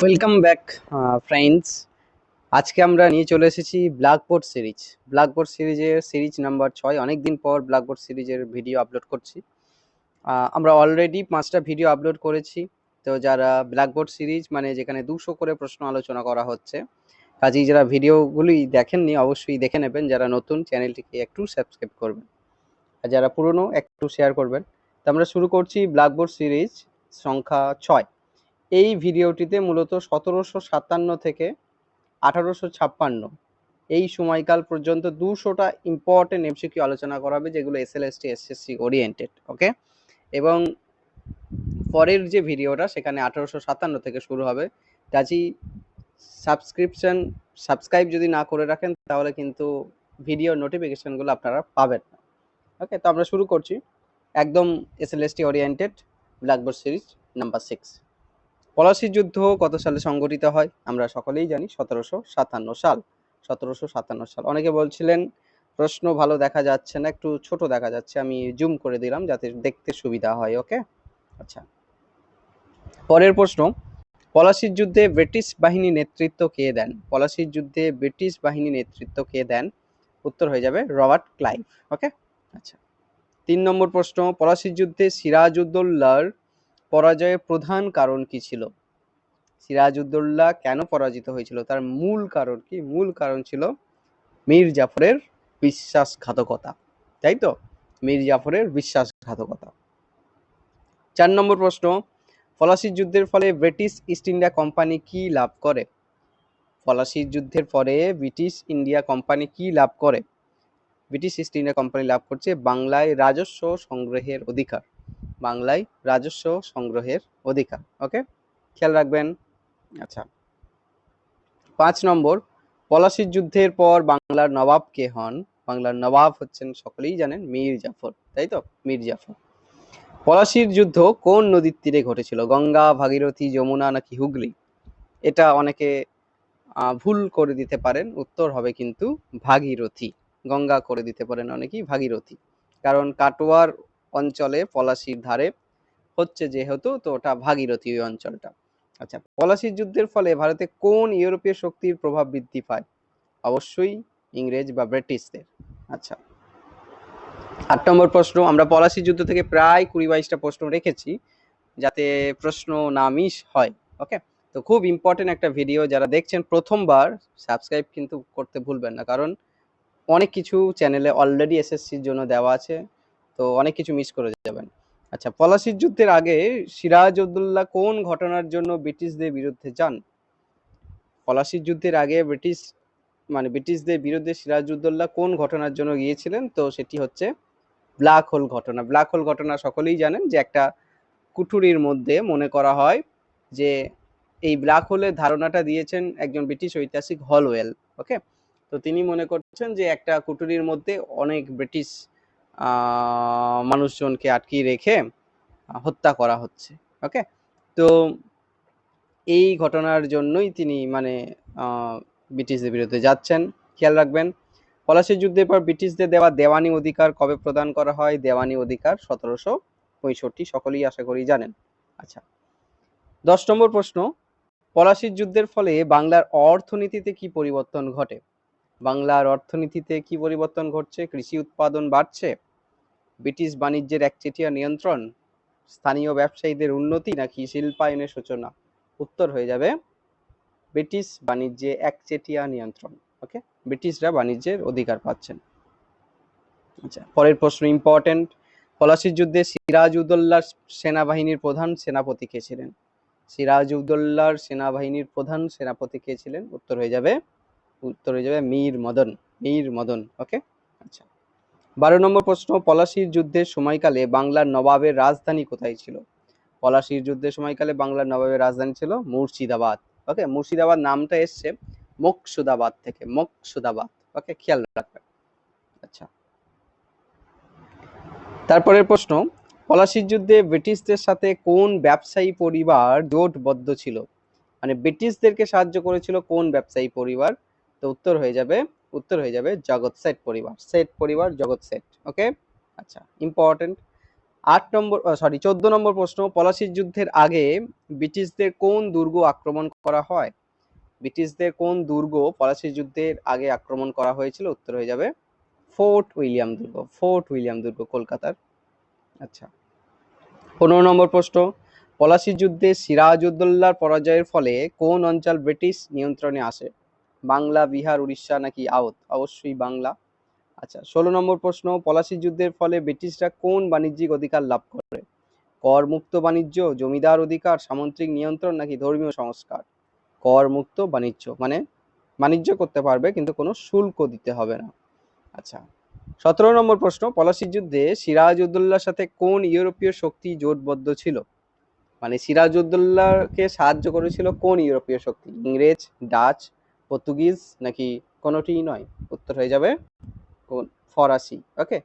Welcome back friends. আজকে আমরা নিয়ে চলে এসেছি ব্ল্যাকবোর্ড সিরিজ। ব্ল্যাকবোর্ড সিরিজের সিরিজ নাম্বার 6। অনেকদিন পর ব্ল্যাকবোর্ড সিরিজের ভিডিও আপলোড করছি। আমরা অলরেডি 5টা ভিডিও আপলোড করেছি। তো যারা ব্ল্যাকবোর্ড সিরিজ মানে যেখানে 200 করে প্রশ্ন আলোচনা করা হচ্ছে, কাজেই যারা ভিডিওগুলি দেখেননি অবশ্যই দেখে নেবেন। যারা নতুন চ্যানেলটিকে একটু সাবস্ক্রাইব করবেন, আর যারা পুরনো একটু শেয়ার করবেন। তো আমরা শুরু করছি ব্ল্যাকবোর্ড সিরিজ সংখ্যা 6। এই ভিডিওটিতে মূলত 1757 থেকে 1856 এই সময়কাল পর্যন্ত 200টা ইম্পর্টেন্ট এমসিকিউ আলোচনা করা হবে, যেগুলো এসএলএসটি এসএসসি ওরিয়েন্টেড। ওকে, এবং পরের যে ভিডিওটা সেখানে 1857 থেকে শুরু হবে। কাজেই সাবস্ক্রাইব যদি না করে রাখেন তাহলে কিন্তু ভিডিও নোটিফিকেশনগুলো আপনারা পাবেন না। ওকে, তো আমরা শুরু করছি একদম SLST oriented blackboard series number 6। পলাশির যুদ্ধ কত সালে সংঘটিত হয়? আমরা সকলেই জানি 1757 সাল। 1757 সাল। অনেকে বলছিলেন প্রশ্ন ভালো দেখা যাচ্ছে না, একটু ছোট দেখা যাচ্ছে, আমি জুম করে দিলাম যাতে দেখতে সুবিধা হয়। ওকে, আচ্ছা, পরের প্রশ্ন, পলাশির যুদ্ধে ব্রিটিশ বাহিনী নেতৃত্ব কে দেন? পলাশির যুদ্ধে ব্রিটিশ বাহিনী নেতৃত্ব কে দেন? উত্তর হয়ে যাবে রবার্ট ক্লাইভ। ওকে, আচ্ছা, 3 নম্বর প্রশ্ন, পলাশির যুদ্ধে সিরাজউদ্দৌলার পরাজয়ের প্রধান কারণ কি ছিল? সিরাজউদ্দৌলা কেন পরাজিত হয়েছিল, তার মূল কারণ কি? মূল কারণ ছিল মীর জাফরের বিশ্বাসঘাতকতা। তাই তো, মীর জাফরের বিশ্বাসঘাতকতা। 4 নম্বর প্রশ্ন, পলাশির যুদ্ধের ফলে ব্রিটিশ ইস্ট ইন্ডিয়া কোম্পানি কি লাভ করে? পলাশির যুদ্ধের পরে ব্রিটিশ ইন্ডিয়া কোম্পানি কি লাভ করে? ব্রিটিশ ইস্ট ইন্ডিয়া কোম্পানি লাভ করছে বাংলায় রাজস্ব সংগ্রহের অধিকার। বাংলায় রাজস্ব সংগ্রহের অধিকার। ওকে, খেয়াল রাখবেন। আচ্ছা, 5 নম্বর, পলাশির যুদ্ধের পর বাংলার নবাব কে হন? বাংলার নবাব হচ্ছেন সকলেই জানেন মীর জাফর। তাই তো, মীর জাফর। পলাশির যুদ্ধ কোন নদীর তীরে ঘটেছিল? গঙ্গা, ভাগীরথী, যমুনা নাকি হুগলি? এটা অনেকে ভুল করে দিতে পারেন, উত্তর হবে কিন্তু ভাগীরথী। গঙ্গা করে দিতে পারেন অনেকেই, ভাগীরথী। কারণ কাটোয়ার অঞ্চলে পলাশির ধারে হচ্ছে যেহেতু, তো ওটা ভাগীরথী ওই অঞ্চলটা। আচ্ছা, পলাশির যুদ্ধের ফলে ভারতে কোন ইউরোপীয় শক্তির প্রভাব বৃদ্ধি পায়? অবশ্যই ইংরেজ বা ব্রিটিশদের। আচ্ছা, 8 নম্বর প্রশ্ন, আমরা পলাশির যুদ্ধ থেকে প্রায় 20-22টা প্রশ্ন রেখেছি যাতে প্রশ্ন না মিস হয়। ওকে, তো খুব ইম্পর্টেন্ট একটা ভিডিও, যারা দেখছেন প্রথমবার সাবস্ক্রাইব কিন্তু করতে ভুলবেন না, কারণ অনেক কিছু চ্যানেলে অলরেডি এসএসসির জন্য দেওয়া আছে, তো অনেক কিছু মিস করে যাবেন। আচ্ছা, পলাশির যুদ্ধের আগে সিরাজউদ্দৌলা কোন ঘটনার জন্য ব্রিটিশদের বিরুদ্ধে যান? পলাশির যুদ্ধের আগে ব্রিটিশদের বিরুদ্ধে সিরাজউদ্দৌলা কোন ঘটনার জন্য গিয়েছিলেন? তো সেটি হচ্ছে ব্ল্যাক হোল ঘটনা। ব্ল্যাক হোল ঘটনা সকলেই জানেন যে একটা কুঠুরির মধ্যে মনে করা হয় যে এই ব্ল্যাক হোলের ধারণাটা দিয়েছেন একজন ব্রিটিশ ঐতিহাসিক হলওয়েল। ওকে, তো তিনি মনে করছেন যে একটা কুঠুরির মধ্যে অনেক ব্রিটিশ মানুষজনকে আটকিয়ে রেখে হত্যা করা হচ্ছে। ওকে, তো এই ঘটনার জন্যই তিনি ব্রিটিশদের বিরুদ্ধে যাচ্ছেন। খেয়াল রাখবেন, পলাশির যুদ্ধের পর ব্রিটিশদের দেওয়া দেওয়ানি অধিকার কবে প্রদান করা হয়? দেওয়ানি অধিকার 1765, সকলেই আশা করি জানেন। আচ্ছা, 10 নম্বর প্রশ্ন, পলাশির যুদ্ধের ফলে বাংলার অর্থনীতিতে কি পরিবর্তন ঘটে? বাংলার অর্থনীতিতে কি পরিবর্তন ঘটছে? কৃষি উৎপাদন বাড়ছে, ব্রিটিশ বাণিজ্যের একচেটিয়া নিয়ন্ত্রণ, স্থানীয় ব্যবসায়ীদের উন্নতি নাকি শিল্পায়নের সূচনা? উত্তর হয়ে যাবে ব্রিটিশ বাণিজ্যে একচেটিয়া নিয়ন্ত্রণ। ওকে, ব্রিটিশরা বাণিজ্যের অধিকার পাচ্ছেন। আচ্ছা, পরের প্রশ্ন ইম্পর্টেন্ট, পলাশির যুদ্ধে সিরাজউদ্দৌলার সেনাবাহিনীর প্রধান সেনাপতি কে ছিলেন? সিরাজউদ্দৌলার সেনাবাহিনীর প্রধান সেনাপতি কে ছিলেন? উত্তর হয়ে যাবে মীর মদন। মীর মদন। ওকে, আচ্ছা, 12 নম্বর প্রশ্ন, পলাশির যুদ্ধের সময়কালে বাংলার নবাবের রাজধানী কোথায় ছিল? পলাশির যুদ্ধের সময়কালে বাংলার নবাবের রাজধানী ছিল মুর্শিদাবাদ। ওকে, মুর্শিদাবাদ নামটা এসছে মকসুদাবাদ থেকে, মকসুদাবাদ। ওকে, খেয়াল রাখবেন। আচ্ছা, তারপরের প্রশ্ন, পলাশির যুদ্ধে ব্রিটিশদের সাথে কোন ব্যবসায়ী পরিবার জোটবদ্ধ ছিল? মানে ব্রিটিশদেরকে সাহায্য করেছিল কোন ব্যবসায়ী পরিবার? তো উত্তর হয়ে যাবে জগৎ সেট পরিবার। সেট পরিবার, জগৎ সেট। ওকে, আচ্ছা, ইম্পর্টেন্ট। সরি 14 নম্বর প্রশ্ন, পলাশির যুদ্ধের আগে ব্রিটিশদের কোন দুর্গ আক্রমণ করা হয়? ব্রিটিশদের কোন দুর্গ পলাশির যুদ্ধের আগে আক্রমণ করা হয়েছিল? উত্তর হয়ে যাবে ফোর্ট উইলিয়াম দুর্গ। ফোর্ট উইলিয়াম দুর্গ কলকাতার। আচ্ছা, 15 নম্বর প্রশ্ন, পলাশির যুদ্ধে সিরাজউদ্দৌলার পরাজয়ের ফলে কোন অঞ্চল ব্রিটিশ নিয়ন্ত্রণে আসে? বাংলা, বিহার, উড়িষ্যা নাকি আওধ? অবশ্যই বাংলা। আচ্ছা, 16 নম্বর প্রশ্ন, পলাশির যুদ্ধের ফলে ব্রিটিশরা কোন বাণিজ্যিক অধিকার লাভ করে? কর মুক্ত বাণিজ্য, জমিদার অধিকার, সামন্ত্রিক নিয়ন্ত্রণ নাকি ধর্মীয় সংস্কার? কর মুক্ত বাণিজ্য, মানে বাণিজ্য করতে পারবে কিন্তু কোনো শুল্ক দিতে হবে না। আচ্ছা, 17 নম্বর প্রশ্ন, পলাশির যুদ্ধে সিরাজউদ্দৌলার সাথে কোন ইউরোপীয় শক্তি জোটবদ্ধ ছিল? মানে সিরাজউদ্দৌলাকে সাহায্য করেছিল কোন ইউরোপীয় শক্তি? ইংরেজ, ডাচ, পর্তুগিজ নাকি কোনোটিই নয়? উত্তর হয়ে যাবে কোন? ফরাসি। ওকে,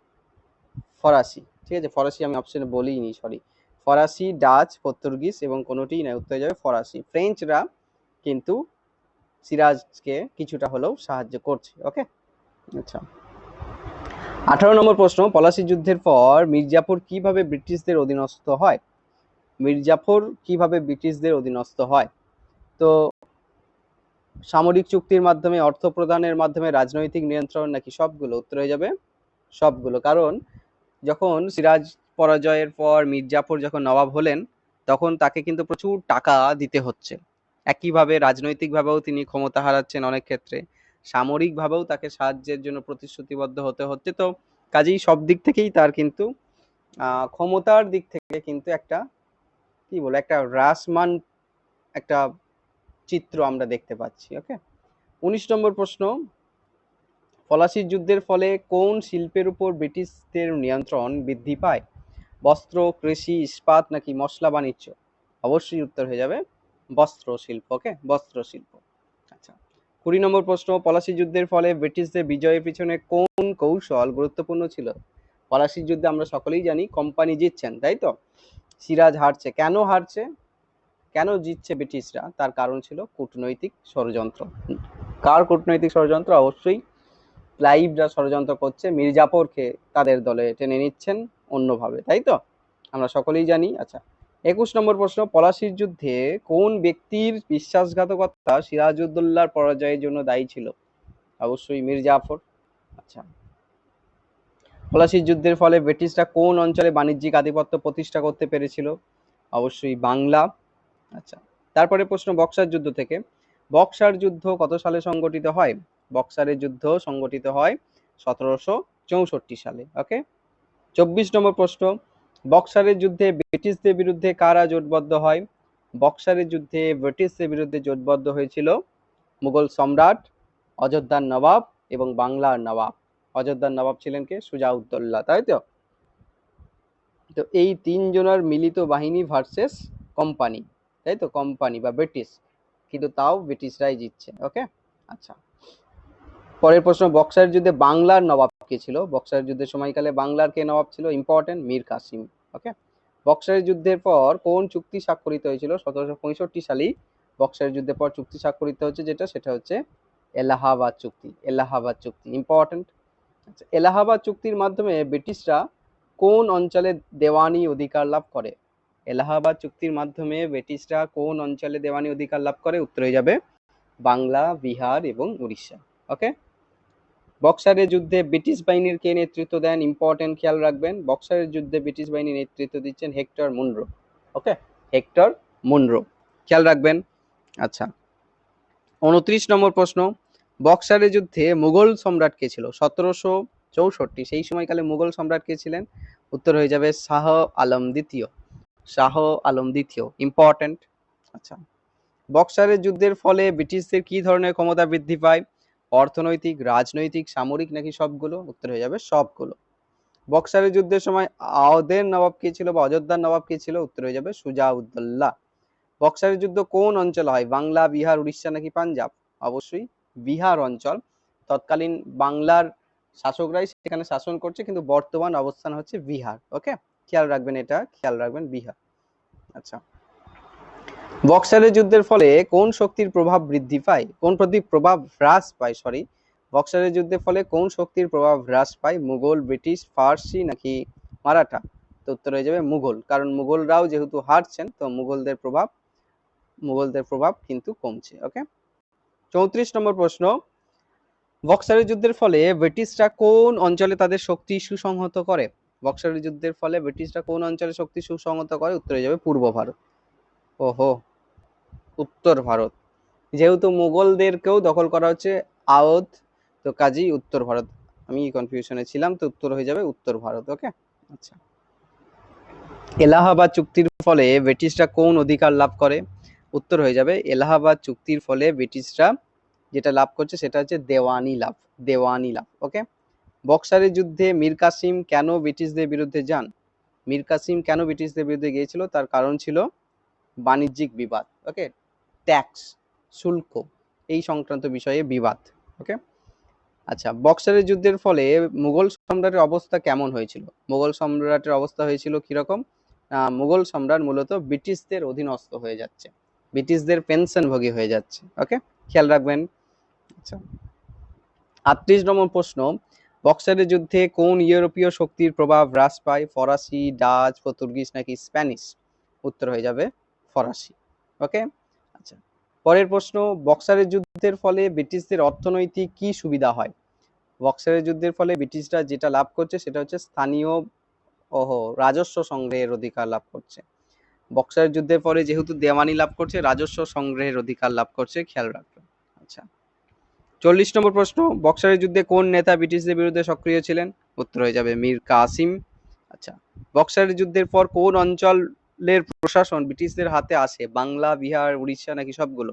ফরাসি। ঠিক আছে, ফরাসি আমি অপশনে বলিনি, সরি। ফরাসি, ডাচ, পর্তুগিজ এবং কোনোটিই নয়, উত্তর হয়ে যাবে ফরাসি। ফ্রেঞ্চরা কিন্তু সিরাজকে কিছুটা হলেও সাহায্য করছে। ওকে, আচ্ছা। 18 নম্বর প্রশ্ন, পলাশির যুদ্ধের পর মির্জাপুর কিভাবে ব্রিটিশদের অধীনস্থ হয়? মির্জাফর কিভাবে ব্রিটিশদের অধীনস্থ হয়? তো সামরিক চুক্তির মাধ্যমে, অর্থ প্রদানের মাধ্যমে, রাজনৈতিক নিয়ন্ত্রণ নাকি সবগুলো? উত্তর হয়ে যাবে সবগুলো। কারণ যখন সিরাজ পরাজয়ের পর মির্জাফর যখন নবাব হলেন, তখন তাকে কিন্তু প্রচুর টাকা দিতে হচ্ছে। একইভাবে রাজনৈতিকভাবেও তিনি ক্ষমতা হারাচ্ছেন অনেক ক্ষেত্রে, সামরিকভাবেও তাকে সাহায্যের জন্য প্রতিশ্রুতিবদ্ধ হতে হচ্ছে। তো কাজেই সব দিক থেকেই তার কিন্তু ক্ষমতার দিক থেকে কিন্তু একটা কি বলে একটা হ্রাসমান একটা চিত্র আমরা দেখতে পাচ্ছি। ওকে, 19 নম্বর প্রশ্ন, পলাশির যুদ্ধের ফলে কোন শিল্পের উপর ব্রিটিশদের নিয়ন্ত্রণ বৃদ্ধি পায়? বস্ত্র, কৃষি, ইস্পাত নাকি মশলা বাণিজ্য? অবশ্যই উত্তর হয়ে যাবে বস্ত্র শিল্প। ওকে, বস্ত্র শিল্প। আচ্ছা, 20 নম্বর প্রশ্ন, পলাশির যুদ্ধের ফলে ব্রিটিশদের বিজয়ের পিছনে কোন কৌশল গুরুত্বপূর্ণ ছিল? পলাশির যুদ্ধে আমরা সকলেই জানি কোম্পানি জিতছেন, তাই তো? সিরাজ হারছে, কেন হারছে, কেন জিতছে ব্রিটিশরা? তার কারণ ছিল কূটনৈতিক ষড়যন্ত্র। কার কূটনৈতিক ষড়যন্ত্র? অবশ্যই ক্লাইভরা ষড়যন্ত্র করছে, মির্জাফরকে তাদের দলে টেনে নিচ্ছেন অন্যভাবে, তাই তো? আমরা সকলেই জানি। আচ্ছা, 21 নম্বর প্রশ্ন, পলাশির যুদ্ধে কোন ব্যক্তির বিশ্বাসঘাতকতা সিরাজউদ্দৌলার পরাজয়ের জন্য দায়ী ছিল? অবশ্যই মির্জাফর। আচ্ছা, পলাশির যুদ্ধের ফলে ব্রিটিশরা কোন অঞ্চলে বাণিজ্যিক আধিপত্য প্রতিষ্ঠা করতে পেরেছিল? অবশ্যই বাংলা। আচ্ছা, তারপরে প্রশ্ন বক্সার যুদ্ধ থেকে, বক্সার যুদ্ধ কত সালে সংগঠিত হয়? বক্সারের যুদ্ধ সংগঠিত হয় 1764 সালে। ওকে, 24 নম্বর প্রশ্ন, বক্সারের যুদ্ধে ব্রিটিশদের বিরুদ্ধে কারা জোটবদ্ধ হয়? বক্সারের যুদ্ধে ব্রিটিশদের বিরুদ্ধে জোটবদ্ধ হয়েছিল মুঘল সম্রাট, অযোধ্যার নবাব এবং বাংলার নবাব। অযোধ্যার নবাব ছিলেন কে? সুজাউদ্দৌলা, তাই তো? তো এই তিনজনের মিলিত বাহিনী ভার্সেস কোম্পানি, তাই তো? কোম্পানি বা ব্রিটিশ, কিন্তু তাও ব্রিটিশরাই জিতছে। ওকে, আচ্ছা। পরের প্রশ্ন, বক্সারের যুদ্ধে বাংলার নবাব কে ছিল? বক্সারের যুদ্ধের সময়কালে বাংলার কে নবাব ছিল? ইম্পর্টেন্ট, মীর কাসিম। ওকে, বক্সারের যুদ্ধের পর কোন চুক্তি স্বাক্ষরিত হয়েছিল? 1765 সালেই বক্সারের যুদ্ধের পর চুক্তি স্বাক্ষরিত হচ্ছে, সেটা হচ্ছে এলাহাবাদ চুক্তি। এলাহাবাদ চুক্তি ইম্পর্টেন্ট। আচ্ছা, এলাহাবাদ চুক্তির মাধ্যমে ব্রিটিশরা কোন অঞ্চলে দেওয়ানি অধিকার লাভ করে? এলাহাবাদ চুক্তির মাধ্যমে ব্রিটিশরা কোন অঞ্চলে দেওয়ানি অধিকার লাভ করে? উত্তর হয়ে যাবে বাংলা, বিহার এবং উড়িষ্যা। ওকে, বক্সারের যুদ্ধে ব্রিটিশ বাহিনীর কে নেতৃত্ব দেন? ইম্পর্টেন্ট, খেয়াল রাখবেন। বক্সারের যুদ্ধে ব্রিটিশ বাহিনীর নেতৃত্ব দিচ্ছেন হেক্টর মুনরো। ওকে, হেক্টর মুনরো, খেয়াল রাখবেন। আচ্ছা, 29 নম্বর প্রশ্ন, বক্সারের যুদ্ধে মুঘল সম্রাট কে ছিল? 1764, সেই সময়কালে মুঘল সম্রাট কে ছিলেন? উত্তর হয়ে যাবে শাহ আলম দ্বিতীয়। শাহ আলম দ্বিতীয়, ইম্পর্টেন্ট। আচ্ছা, বক্সারের যুদ্ধের ফলে ব্রিটিশদের কি ধরনের ক্ষমতা বৃদ্ধি পায়? অর্থনৈতিক, রাজনৈতিক, সামরিক নাকি সবগুলো? উত্তর হয়ে যাবে সবগুলো। বক্সারের যুদ্ধের সময় আওধের নবাব কে ছিল বা অযোধ্যার নবাব কে ছিল? উত্তর হয়ে যাবে সুজাউদ্দৌলা। বক্সারের যুদ্ধ কোন অঞ্চল হয়? বাংলা, বিহার, উড়িষ্যা নাকি পাঞ্জাব? অবশ্যই বিহার অঞ্চল। তৎকালীন বাংলার শাসকরাই সেখানে শাসন করছে, কিন্তু বর্তমান অবস্থান হচ্ছে বিহার। ওকে, খেয়াল রাখবেন, এটা খেয়াল রাখবেন, বিহার। আচ্ছা, বক্সারের যুদ্ধের ফলে কোন শক্তির প্রভাব বৃদ্ধি পায়? কোন প্রভাব হ্রাস পায়, সরি। বক্সারের যুদ্ধের ফলে কোন শক্তির প্রভাব হ্রাস পায়? মুঘল, ব্রিটিশ, ফার্সি নাকি মারাঠা? তো উত্তর হয়ে যাবে মুঘল, কারণ মুঘলরাও যেহেতু হারছেন তো মুঘলদের প্রভাব কিন্তু কমছে। ওকে, 34 নম্বর প্রশ্ন, বক্সারের যুদ্ধের ফলে ব্রিটিশরা কোন অঞ্চলে তাদের শক্তি সুসংহত করে? বক্সারের যুদ্ধের ফলে ব্রিটিশরা কোন অঞ্চলে শক্তি সুসংহত করে? উত্তর হয়ে যাবে পূর্ব ভারত। ওহো, উত্তর ভারত, যেহেতু মুঘলদেরকেও দখল করা হচ্ছে আওধ, তো কাজেই উত্তর ভারত। আমি কনফিউশনে ছিলাম, তো উত্তর হয়ে যাবে উত্তর ভারত। ওকে, আচ্ছা, এলাহাবাদ চুক্তির ফলে ব্রিটিশরা কোন অধিকার লাভ করে? উত্তর হয়ে যাবে এলাহাবাদ চুক্তির ফলে ব্রিটিশরা যেটা লাভ করছে সেটা হচ্ছে দেওয়ানি লাভ। ওকে, বক্সারের যুদ্ধে মীর কাসিম কেন ব্রিটিশদের বিরুদ্ধে যান? মীর কাসিম কেন ব্রিটিশদের বিরুদ্ধে গিয়েছিল? তার কারণ ছিল বাণিজ্যিক বিবাদ। ওকে, ট্যাক্স, শুল্ক, এই সংক্রান্ত বিষয়ে বিবাদ। ওকে, আচ্ছা, বক্সারের যুদ্ধের ফলে মুঘল সম্রাটের অবস্থা কেমন হয়েছিল? মুঘল সম্রাটের অবস্থা হয়েছিল কিরকম? মুঘল সম্রাট মূলত ব্রিটিশদের অধীনস্থ হয়ে যাচ্ছে, ব্রিটিশদের পেনশনভোগী হয়ে যাচ্ছে। ওকে, খেয়াল রাখবেন। আচ্ছা, 38 নম্বর প্রশ্ন, বক্সারের যুদ্ধে কোন ইউরোপীয় শক্তির প্রভাব হ্রাস পায়? ফরাসি, ডাচ, পর্তুগিজ নাকি স্প্যানিশ? উত্তর হয়ে যাবে ফরাসি। ওকে, আচ্ছা, পরের প্রশ্ন, বক্সারের যুদ্ধের ফলে ব্রিটিশদের অর্থনৈতিক কি সুবিধা হয়? বক্সারের যুদ্ধের ফলে ব্রিটিশরা যেটা লাভ করছে সেটা হচ্ছে স্থানীয় রাজস্ব সংগ্রহের অধিকার লাভ করছে। বক্সারের যুদ্ধের পরে যেহেতু দেওয়ানি লাভ করছে, রাজস্ব সংগ্রহের অধিকার লাভ করছে, খেয়াল রাখবেন। আচ্ছা, 40 নম্বর প্রশ্ন, বক্সারের যুদ্ধে কোন নেতা ব্রিটিশদের বিরুদ্ধে সক্রিয় ছিলেন? উত্তর হয়ে যাবে মীর কাসিম। আচ্ছা, বক্সারের যুদ্ধের পর কোন অঞ্চলের প্রশাসন ব্রিটিশদের হাতে আসে? বাংলা, বিহার, উড়িষ্যা নাকি সবগুলো?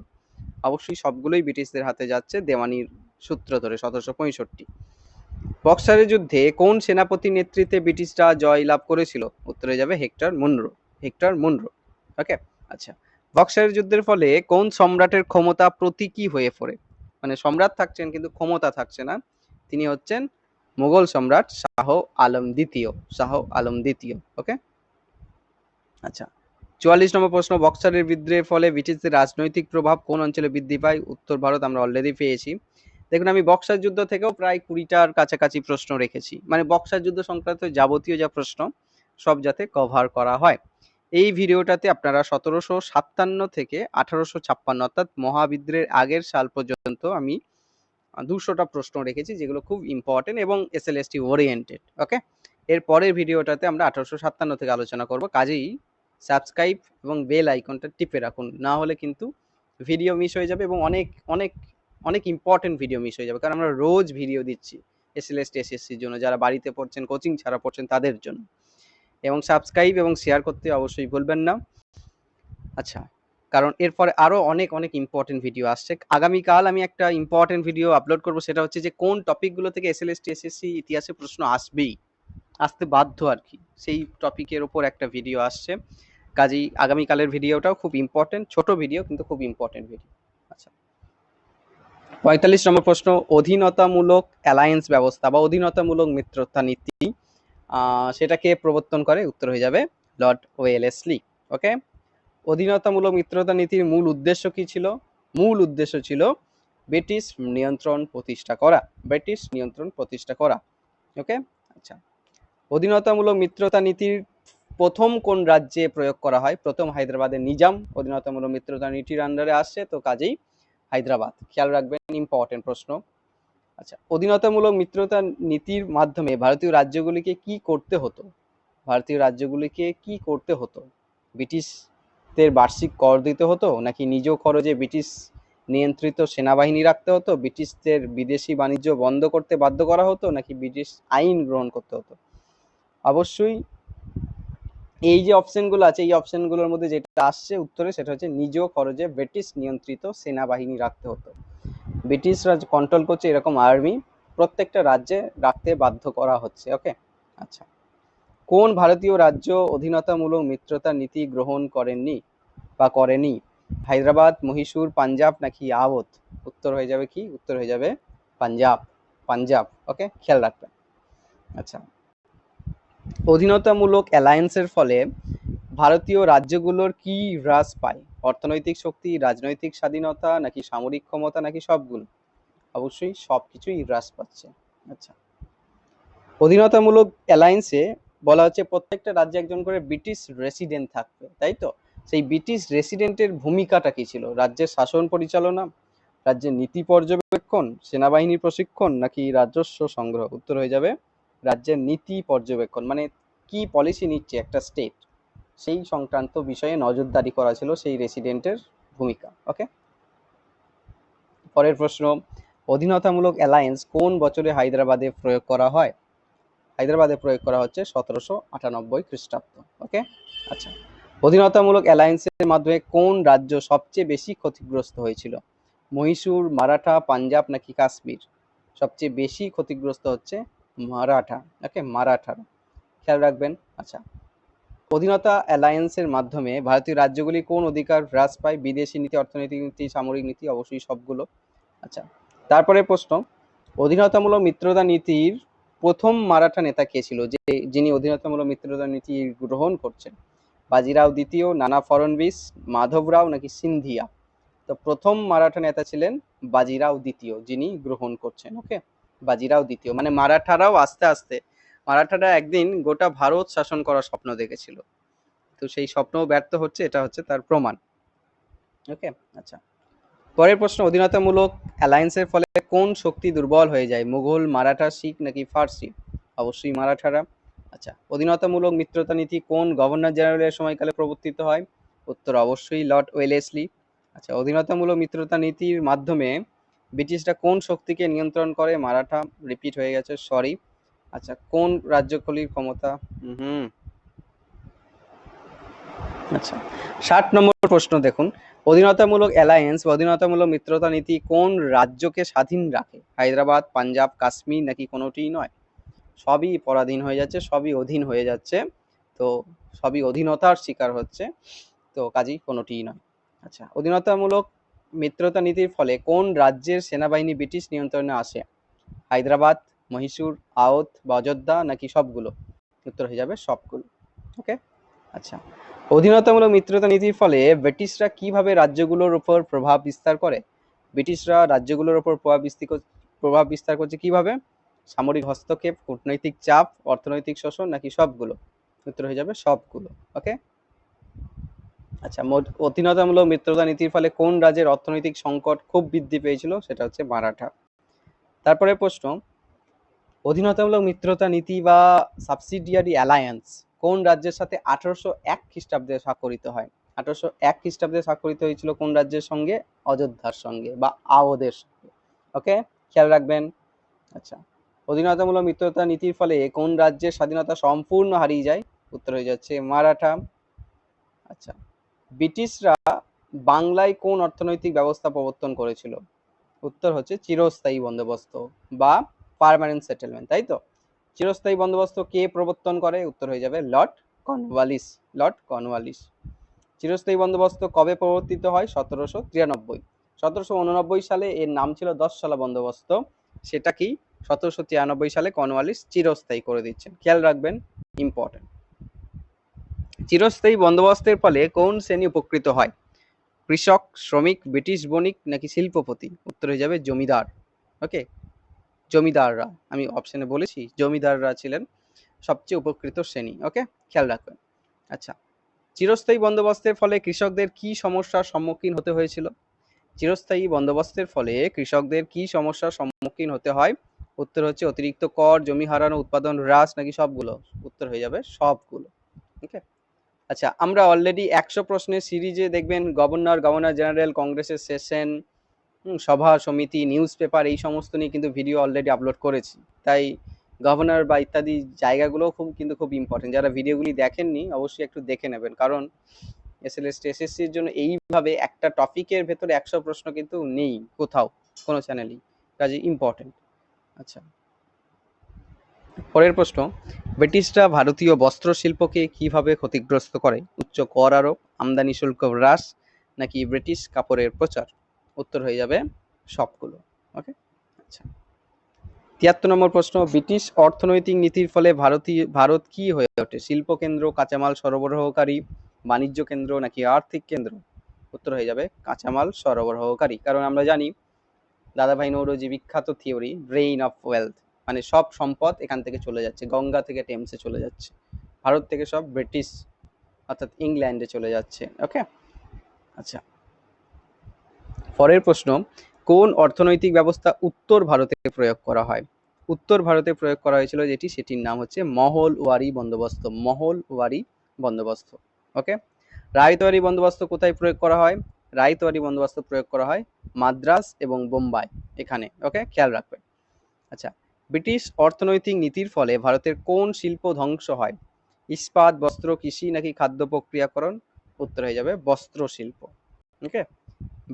অবশ্যই সবগুলোই ব্রিটিশদের হাতে যাচ্ছে দেওয়ানির সূত্র ধরে 1765। বক্সারের যুদ্ধে কোন সেনাপতির নেতৃত্বে ব্রিটিশরা জয় লাভ করেছিল? উত্তর হয়ে যাবে হেক্টর মুনরো। ওকে, আচ্ছা, বক্সারের যুদ্ধের ফলে কোন সম্রাটের ক্ষমতা প্রতীকী হয়ে পড়ে? মানে সম্রাট থাকছেন কিন্তু ক্ষমতা থাকছে না, তিনি হচ্ছেন মুঘল সম্রাট শাহ আলম দ্বিতীয়। ওকে, আচ্ছা, 44 নম্বর প্রশ্ন, বক্সারের বিদ্রোহের ফলে ব্রিটিশদের রাজনৈতিক প্রভাব কোন অঞ্চলে বৃদ্ধি পায়? উত্তর ভারত, আমরা অলরেডি পেয়েছি। দেখুন, আমি বক্সার যুদ্ধ থেকেও প্রায় 20টার কাছাকাছি প্রশ্ন রেখেছি, মানে বক্সার যুদ্ধ সংক্রান্ত যাবতীয় যা প্রশ্ন সব যাতে কভার করা হয়। এই ভিডিওটাতে আপনারা 1757 থেকে 1856 অর্থাৎ মহাবিদ্রোহের আগের সাল পর্যন্ত আমি 200টা প্রশ্ন রেখেছি, যেগুলো খুব ইম্পর্টেন্ট এবং এসএলএসটি ওরিয়েন্টেড। ওকে, এর পরের ভিডিওটাতে আমরা 1857 থেকে আলোচনা করব, কাজেই সাবস্ক্রাইব এবং বেল আইকনটা টিপে রাখুন, না হলে কিন্তু ভিডিও মিস হয়ে যাবে এবং অনেক অনেক অনেক ইম্পর্টেন্ট ভিডিও মিস হয়ে যাবে, কারণ আমরা রোজ ভিডিও দিচ্ছি এসএলএসটি এসএসসির জন্য, যারা বাড়িতে পড়ছেন, কোচিং ছাড়া পড়ছেন তাদের জন্য। এবং সাবস্ক্রাইব এবং শেয়ার করতে অবশ্যই ভুলবেন না। আচ্ছা, কারণ এরপরে আরো অনেক অনেক ইম্পর্টেন্ট ভিডিও আসছে। আগামীকাল আমি একটা ইম্পর্টেন্ট ভিডিও আপলোড করব, সেটা হচ্ছে যে কোন টপিকগুলো থেকে এসএলএসটি এসএসসি ইতিহাসে প্রশ্ন আসতে বাধ্য আর কি, সেই টপিকের উপর একটা ভিডিও আসছে, কাজেই আগামীকালের ভিডিওটাও খুব ইম্পর্টেন্ট, ছোট ভিডিও কিন্তু খুব ইম্পর্টেন্ট ভিডিও। আচ্ছা, 45 নম্বর প্রশ্ন, অধীনতামূলক অ্যালায়েন্স ব্যবস্থা বা অধীনতামূলক মিত্রতা নীতি সেটাকে প্রবর্তন করে? উত্তর হয়ে যাবে লর্ড ওয়েলেসলি। ওকে, অধীনতামূলক মিত্রতা নীতির মূল উদ্দেশ্য কি ছিল? মূল উদ্দেশ্য ছিল ব্রিটিশ নিয়ন্ত্রণ প্রতিষ্ঠা করা। ওকে, আচ্ছা, অধীনতামূলক মিত্রতা নীতির প্রথম কোন রাজ্যে প্রয়োগ করা হয়? প্রথম হায়দ্রাবাদের নিজাম অধীনতামূলক মিত্রতা নীতির আন্ডারে আসছে, তো কাজেই হায়দ্রাবাদ। খেয়াল রাখবেন, ইম্পর্টেন্ট প্রশ্ন। আচ্ছা, অধীনতামূলক মিত্রতা নীতির মাধ্যমে ভারতীয় রাজ্যগুলিকে কি করতে হতো? ব্রিটিশদের বার্ষিক কর দিতে হতো, নাকি নিজ খরচে ব্রিটিশ নিয়ন্ত্রিত সেনাবাহিনী রাখতে হতো, ব্রিটিশদের বিদেশি বাণিজ্য বন্ধ করতে বাধ্য করা হতো, নাকি ব্রিটিশ আইন গ্রহণ করতে হতো? অবশ্যই এই যে অপশনগুলো আছে, এই অপশনগুলোর মধ্যে যেটা আসছে উত্তরে সেটা হচ্ছে নিজ খরচে ব্রিটিশ নিয়ন্ত্রিত সেনাবাহিনী রাখতে হতো। ব্রিটিশরা কন্ট্রোল করছে এরকম আর্মি প্রত্যেকটা রাজ্যে রাখতে বাধ্য করা হচ্ছে। ওকে, আচ্ছা, কোন ভারতীয় রাজ্য অধীনতামূলক মিত্রতা নীতি গ্রহণ করেনি? হায়দ্রাবাদ, মহীশূর, পাঞ্জাব নাকি আওধ? উত্তর হয়ে যাবে কি? উত্তর হয়ে যাবে পাঞ্জাব। ওকে, খেয়াল রাখবেন। আচ্ছা, অধীনতামূলক অ্যালায়েন্সের ফলে ভারতীয় রাজ্যগুলোর কি হ্রাস পায়? অর্থনৈতিক শক্তি, রাজনৈতিক স্বাধীনতা নাকি সামরিক ক্ষমতা নাকি সবগুলো? অবশ্যই সবকিছুই হ্রাস পাচ্ছে। আচ্ছা, অধীনতামূলক অ্যালায়েন্সে বলা হচ্ছে প্রত্যেকটা রাজ্যে একজন করে ব্রিটিশ রেসিডেন্ট থাকবে, তাই তো? সেই ব্রিটিশ রেসিডেন্টের ভূমিকাটা কি ছিল? রাজ্যের শাসন পরিচালনা, রাজ্যের নীতি পর্যবেক্ষণ, সেনাবাহিনীর প্রশিক্ষণ, নাকি রাজস্ব সংগ্রহ? উত্তর হয়ে যাবে রাজ্যের নীতি পর্যবেক্ষণ, মানে কি পলিসি নিচ্ছে একটা স্টেট, সেই সংক্রান্ত বিষয়ে নজরদারি করা ছিল সেই রেসিডেন্টের ভূমিকা। ওকে, পরের প্রশ্ন, অধীনতামূলক অ্যালায়েন্স কোন বছরে হায়দ্রাবাদে প্রয়োগ করা হয়? হায়দ্রাবাদে প্রয়োগ করা হচ্ছে 1798 খ্রিস্টাব্দ। ওকে, আচ্ছা, অধীনতামূলক অ্যালায়েন্সের মাধ্যমে কোন রাজ্য সবচেয়ে বেশি ক্ষতিগ্রস্ত হয়েছিল? মহীশূর, মারাঠা, পাঞ্জাব নাকি কাশ্মীর? সবচেয়ে বেশি ক্ষতিগ্রস্ত হচ্ছে মারাঠা। ওকে, মারাঠারা, খেয়াল রাখবেন। আচ্ছা, অধীনতা অ্যালায়েন্সের মাধ্যমে ভারতীয় রাজ্যগুলি কোন অধিকার হ্রাস পায়? বিদেশি নীতি, অর্থনৈতিক নীতি, সামরিক নীতি, অবশ্যই সবগুলো। আচ্ছা, তারপরে প্রশ্ন, অধীনতামূলক মিত্রতা নীতির প্রথম মারাঠা নেতা কে ছিল, যিনি অধীনতামূলক মিত্রতা নীতি গ্রহণ করছেন? বাজিরাও দ্বিতীয়, নানা ফড়নবিস, মাধবরাও নাকি সিন্ধিয়া? তো প্রথম মারাঠা নেতা ছিলেন বাজিরাও দ্বিতীয়, যিনি গ্রহণ করছেন। ওকে, বাজিরাও দ্বিতীয়, মানে মারাঠারাও আস্তে আস্তে, মারাঠারা একদিন গোটা ভারত শাসন করার স্বপ্ন দেখেছিল, তো সেই স্বপ্নও ব্যর্থ হচ্ছে, এটা হচ্ছে তার প্রমাণ। ওকে, আচ্ছা, পরের প্রশ্ন, অধীনতামূলক অ্যালায়েন্সের ফলে কোন শক্তি দুর্বল হয়ে যায়? মুঘল, মারাঠা, শিখ নাকি ফার্সি? অবশ্যই মারাঠারা। আচ্ছা, অধীনতামূলক মিত্রতা নীতি কোন গভর্নর জেনারেলের সময়কালে প্রবর্তিত হয়? উত্তর অবশ্যই লর্ড ওয়েলেসলি। আচ্ছা, অধীনতামূলক মিত্রতা নীতির মাধ্যমে ব্রিটিশরা কোন শক্তিকে নিয়ন্ত্রণ করে? মারাঠা, রিপিট হয়ে গেছে, সরি। আচ্ছা, কোন রাজ্যগুলির ক্ষমতা? হুম, আচ্ছা, 60 নম্বর প্রশ্ন দেখুন, অধীনতামূলক অ্যালায়েন্স বা অধীনতামূলক মিত্রতা নীতি কোন রাজ্যকে স্বাধীন রাখে? হায়দ্রাবাদ, পাঞ্জাব, কাশ্মীর নাকি কোনোটিই নয়? সবই পরাধীন হয়ে যাচ্ছে, সবই অধীন হয়ে যাচ্ছে, তো সবই অধীনতার শিকার হচ্ছে, তো কাজেই কোনোটিই নয়। আচ্ছা, অধীনতামূলক মিত্রতা নীতির ফলে কোন রাজ্যের সেনাবাহিনী ব্রিটিশ নিয়ন্ত্রণে আসে? হায়দ্রাবাদ, মহীশূর, আওধ বা অযোধ্যা নাকি সবগুলো? উত্তর হয়ে যাবে সবগুলো। ওকে, আচ্ছা, অধীনতামূলক মিত্রতা নীতির ফলে ব্রিটিশরা কিভাবে রাজ্যগুলোর উপর প্রভাব বিস্তার করে? ব্রিটিশরা রাজ্যগুলোর উপর প্রভাব বিস্তার করছে কিভাবে? সামরিক হস্তক্ষেপ, কূটনৈতিক চাপ, অর্থনৈতিক শোষণ নাকি সবগুলো? উত্তর হয়ে যাবে সবগুলো। ওকে, আচ্ছা, অধীনতামূলক মিত্রতা নীতির ফলে কোন রাজ্যের অর্থনৈতিক সংকট খুব বৃদ্ধি পেয়েছিল? সেটা হচ্ছে মারাঠা। তারপরে প্রশ্ন, অধীনতামূলক মিত্রতা নীতি বা সাবসিডিয়ারি অ্যালায়েন্স কোন রাজ্যের সাথে 1801 খ্রিস্টাব্দে স্বাক্ষরিত হয়? 1801 খ্রিস্টাব্দে স্বাক্ষরিত হয়েছিল কোন রাজ্যের সঙ্গে? অযোধ্যার সঙ্গে বা আওধের সঙ্গে। ওকে, খেয়াল রাখবেন। আচ্ছা, অধীনতামূলক মিত্রতা নীতির ফলে কোন রাজ্যের স্বাধীনতা সম্পূর্ণ হারিয়ে যায়? উত্তর হয়ে যাচ্ছে মারাঠা। আচ্ছা, ব্রিটিশরা বাংলায় কোন অর্থনৈতিক ব্যবস্থা প্রবর্তন করেছিল? উত্তর হচ্ছে চিরস্থায়ী বন্দোবস্ত বা পার্মানেন্ট সেটেলমেন্ট, তাই তো? চিরস্থায়ী বন্দোবস্ত কে প্রবর্তন করে? উত্তর হয়ে যাবে লর্ড কর্নওয়ালিস। Lord Cornwallis. চিরস্থায়ী বন্দোবস্ত কবে প্রবর্তিত হয়? 1793। 1789 সালে এর নাম ছিল 10 সালা বন্দোবস্ত, সেটা কি 1793 সালে কর্নওয়ালিস চিরস্থায়ী করে দিচ্ছেন, খেয়াল রাখবেন, ইম্পর্টেন্ট। চিরস্থায়ী বন্দোবস্তের ফলে কোন শ্রেণী উপকৃত হয়? কৃষক, শ্রমিক, ব্রিটিশ বণিক নাকি শিল্পপতি? উত্তর হয়ে যাবে জমিদার। ওকে, জমিদাররা, আমি অপশনে বলেছি জমিদাররা ছিলেন সবচেয়ে উপকৃত শ্রেণী। ওকে, খেয়াল রাখবেন। আচ্ছা, চিরস্থায়ী বন্দোবস্তের ফলে কৃষকদের কি সমস্যার সম্মুখীন হতে হয়েছিল? চিরস্থায়ী বন্দোবস্তের ফলে কৃষকদের কি সমস্যার সম্মুখীন হতে হয়? উত্তর হচ্ছে অতিরিক্ত কর, জমি হারানো, উৎপাদন হ্রাস নাকি সবগুলো? উত্তর হয়ে যাবে সবগুলো। ওকে, আচ্ছা, আমরা অলরেডি 100 প্রশ্নের সিরিজে দেখবেন গভর্নর জেনারেল, কংগ্রেসের সেশন, সভা সমিতি, নিউজ পেপার, এই সমস্ত নিয়ে কিন্তু ভিডিও অলরেডি আপলোড করেছি, তাই গভর্নর বা ইত্যাদি জায়গাগুলো খুব ইম্পর্টেন্ট। যারা ভিডিওগুলি দেখেননি অবশ্যই একটু দেখে নেবেন, কারণ এসএসসির জন্য এইভাবে একটা টপিকের ভেতরে 100 প্রশ্ন কিন্তু নেই কোথাও, কোনো চ্যানেলই, কাজে ইম্পর্টেন্ট। আচ্ছা, পরের প্রশ্ন, ব্রিটিশরা ভারতীয় বস্ত্র শিল্পকে কিভাবে ক্ষতিগ্রস্ত করে? উচ্চ কর আরোপ, আমদানি শুল্ক হ্রাস নাকি ব্রিটিশ কাপড়ের প্রচার? উত্তর হয়ে যাবে সবগুলো। ওকে, আচ্ছা, 73 নম্বর প্রশ্ন, ব্রিটিশ অর্থনৈতিক নীতির ফলে ভারত কি হয়ে ওঠে? শিল্প কেন্দ্র, কাঁচামাল সরবরাহকারী, বাণিজ্য কেন্দ্র নাকি আর্থিক কেন্দ্র? উত্তর হয়ে যাবে কাঁচামাল সরবরাহকারী, কারণ আমরা জানি দাদাভাই নৌরোজি বিখ্যাত থিওরি ব্রেইন অফ ওয়েলথ, মানে সব সম্পদ এখান থেকে চলে যাচ্ছে, গঙ্গা থেকে টেমসে চলে যাচ্ছে, ভারত থেকে সব ব্রিটিশ অর্থাৎ ইংল্যান্ডে চলে যাচ্ছে। ওকে, আচ্ছা পরের প্রশ্ন, কোন অর্থনৈতিক ব্যবস্থা উত্তর ভারতে প্রয়োগ করা হয়? উত্তর ভারতে প্রয়োগ করা হয়েছিল যেটি, সেটির নাম হচ্ছে মহলওয়ারি বন্দোবস্ত। মহলওয়ারি বন্দোবস্ত। ওকে, রায়তওয়ারি বন্দোবস্ত কোথায় প্রয়োগ করা হয়? রায়তওয়ারি বন্দোবস্ত প্রয়োগ করা হয় মাদ্রাজ এবং বোম্বাই, এখানে। ওকে, খেয়াল রাখবেন। আচ্ছা, ব্রিটিশ অর্থনৈতিক নীতির ফলে ভারতের কোন শিল্প ধ্বংস হয়? ইস্পাত, বস্ত্র, কৃষি নাকি খাদ্য প্রক্রিয়াকরণ? উত্তর হয়ে যাবে বস্ত্র শিল্প। ওকে,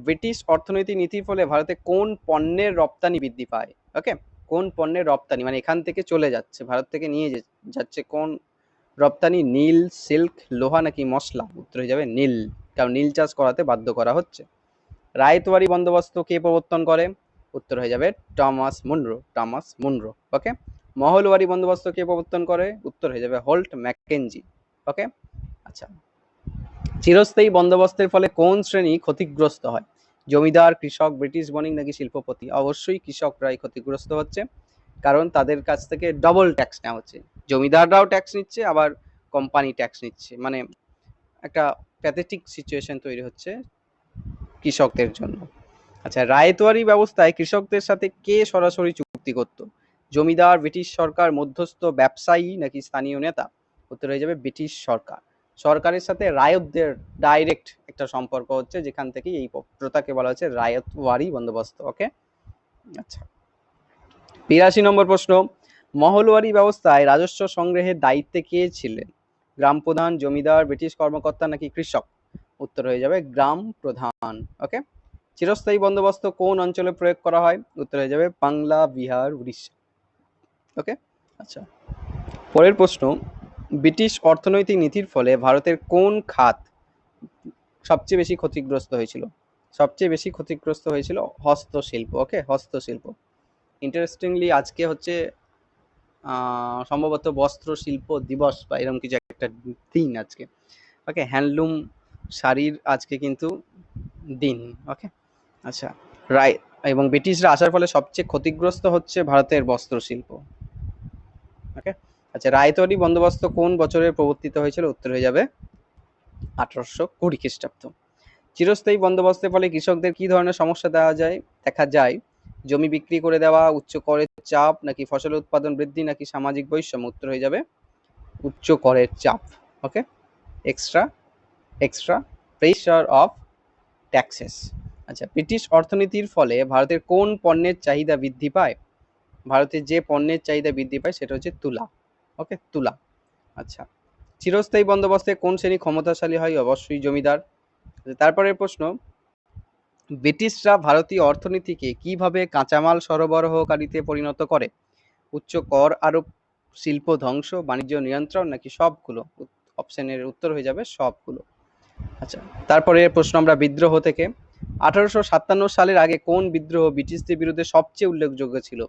ব্রিটিশ অর্থনৈতিক নীতির ফলে ভারতে কোন পণ্যের রপ্তানি বৃদ্ধি পায়? ওকে, কোন পণ্যের রপ্তানি মানে এখান থেকে চলে যাচ্ছে, ভারত থেকে নিয়ে যাচ্ছে, কোন রপ্তানি? নীল, সিল্ক, লোহা নাকি মশলা? উত্তর হয়ে যাবে নীল, কারণ নীল চাষ করাতে বাধ্য করা হচ্ছে। রায়তওয়ারি বন্দোবস্ত কে প্রবর্তন করে? উত্তর হয়ে যাবে Thomas Munro. Thomas Munro. Okay, মহলওয়ারি বন্দোবস্ত কে প্রবর্তন করে? উত্তর হয়ে যাবে হোল্ট ম্যাকেনজি। ওকে, আচ্ছা চিরস্থায়ী বন্দোবস্তের ফলে কোন শ্রেণী ক্ষতিগ্রস্ত হয়? জমিদার, কৃষক, ব্রিটিশ বণিক নাকি শিল্পপতি? অবশ্যই কৃষকরাই ক্ষতিগ্রস্ত হচ্ছে, কারণ তাদের কাছ থেকে ডবল ট্যাক্স নেওয়া হচ্ছে। জমিদাররাও ট্যাক্স নিচ্ছে, আবার কোম্পানি ট্যাক্স নিচ্ছে, মানে একটা প্যাথেটিক সিচুয়েশন তৈরি হচ্ছে কৃষকদের জন্য। আচ্ছা, রায়তওয়ারি ব্যবস্থায় কৃষকদের সাথে কে সরাসরি চুক্তি করত? জমিদার, ব্রিটিশ সরকার, মধ্যস্থ, ব্যবসায়ী নাকি স্থানীয় নেতা? উত্তর হয়ে যাবে ব্রিটিশ সরকার। সরকারের সাথে রায়তদের ডাইরেক্ট একটা সম্পর্ক হচ্ছে, যেখান থেকে এই প্রথাকে বলা হচ্ছে রায়তওয়ারি বন্দোবস্ত। ওকে, আচ্ছা 82 নম্বর প্রশ্ন, মহলওয়ারি ব্যবস্থায় রাজস্ব সংগ্রহের দায়িত্বে কে ছিলেন? গ্রাম প্রধান, জমিদার, ব্রিটিশ কর্মকর্তা নাকি কৃষক? উত্তর হয়ে যাবে গ্রাম প্রধান। ওকে, চিরস্থায়ী বন্দোবস্ত কোন অঞ্চলে প্রয়োগ করা হয়? উত্তর হয়ে যাবে বাংলা, বিহার, উড়িষ্যা। ওকে, আচ্ছা পরের প্রশ্ন, ব্রিটিশ অর্থনৈতিক নীতির ফলে ভারতের কোন খাত সবচেয়ে বেশি ক্ষতিগ্রস্ত হয়েছিল? সবচেয়ে বেশি ক্ষতিগ্রস্ত হয়েছিল হস্তশিল্প। ওকে, হস্তশিল্প। ইন্টারেস্টিংলি আজকে হচ্ছে সম্ভবত বস্ত্র শিল্প দিবস বা এরকম কিছু একটা দিন আজকে। ওকে, হ্যান্ডলুম শাড়ির আজকে কিন্তু দিন। ওকে, আচ্ছা রাইট, এবং ব্রিটিশরা আসার ফলে সবচেয়ে ক্ষতিগ্রস্ত হচ্ছে ভারতের বস্ত্র শিল্প। ওকে, আচ্ছা রায়তওয়ারি বন্দোবস্ত কোন বছরে প্রবর্তিত হয়েছিল? উত্তর হয়ে যাবে 1820 খ্রিস্টাব্দ। চিরস্থায়ী বন্দোবস্তের ফলে কৃষকদের কি ধরনের সমস্যা দেখা যায়? জমি বিক্রি করে দেওয়া, উচ্চ করের চাপ নাকি ফসলের উৎপাদন বৃদ্ধি নাকি সামাজিক বৈষম্য? উত্তর হয়ে যাবে উচ্চ করের চাপ। ওকে, এক্সট্রা প্রেসার অফ ট্যাক্সেস। আচ্ছা, ব্রিটিশ অর্থনীতির ফলে ভারতের কোন পণ্যের চাহিদা বৃদ্ধি পায়? ভারতের যে পণ্যের চাহিদা বৃদ্ধি পায় সেটা হচ্ছে তুলা। ওকে, তুলা। আচ্ছা, চিরস্থায়ী বন্দোবস্তে কোন শ্রেণী ক্ষমতাশালী হয়? অবশ্যই জমিদার। তারপরের প্রশ্ন, ব্রিটিশরা ভারতীয় অর্থনীতিকে কিভাবে কাঁচামাল সরবরাহকারীতে পরিণত করে? উচ্চ কর আরোপ, শিল্প ধ্বংস, বাণিজ্য নিয়ন্ত্রণ নাকি সবগুলো? অপশনের উত্তর হয়ে যাবে সবগুলো। আচ্ছা, তারপরে প্রশ্ন আমরা বিদ্রোহ থেকে, 1857 সালের আগে কোন বিদ্রোহ ব্রিটিশদের বিরুদ্ধে সবচেয়ে উল্লেখযোগ্য ছিল?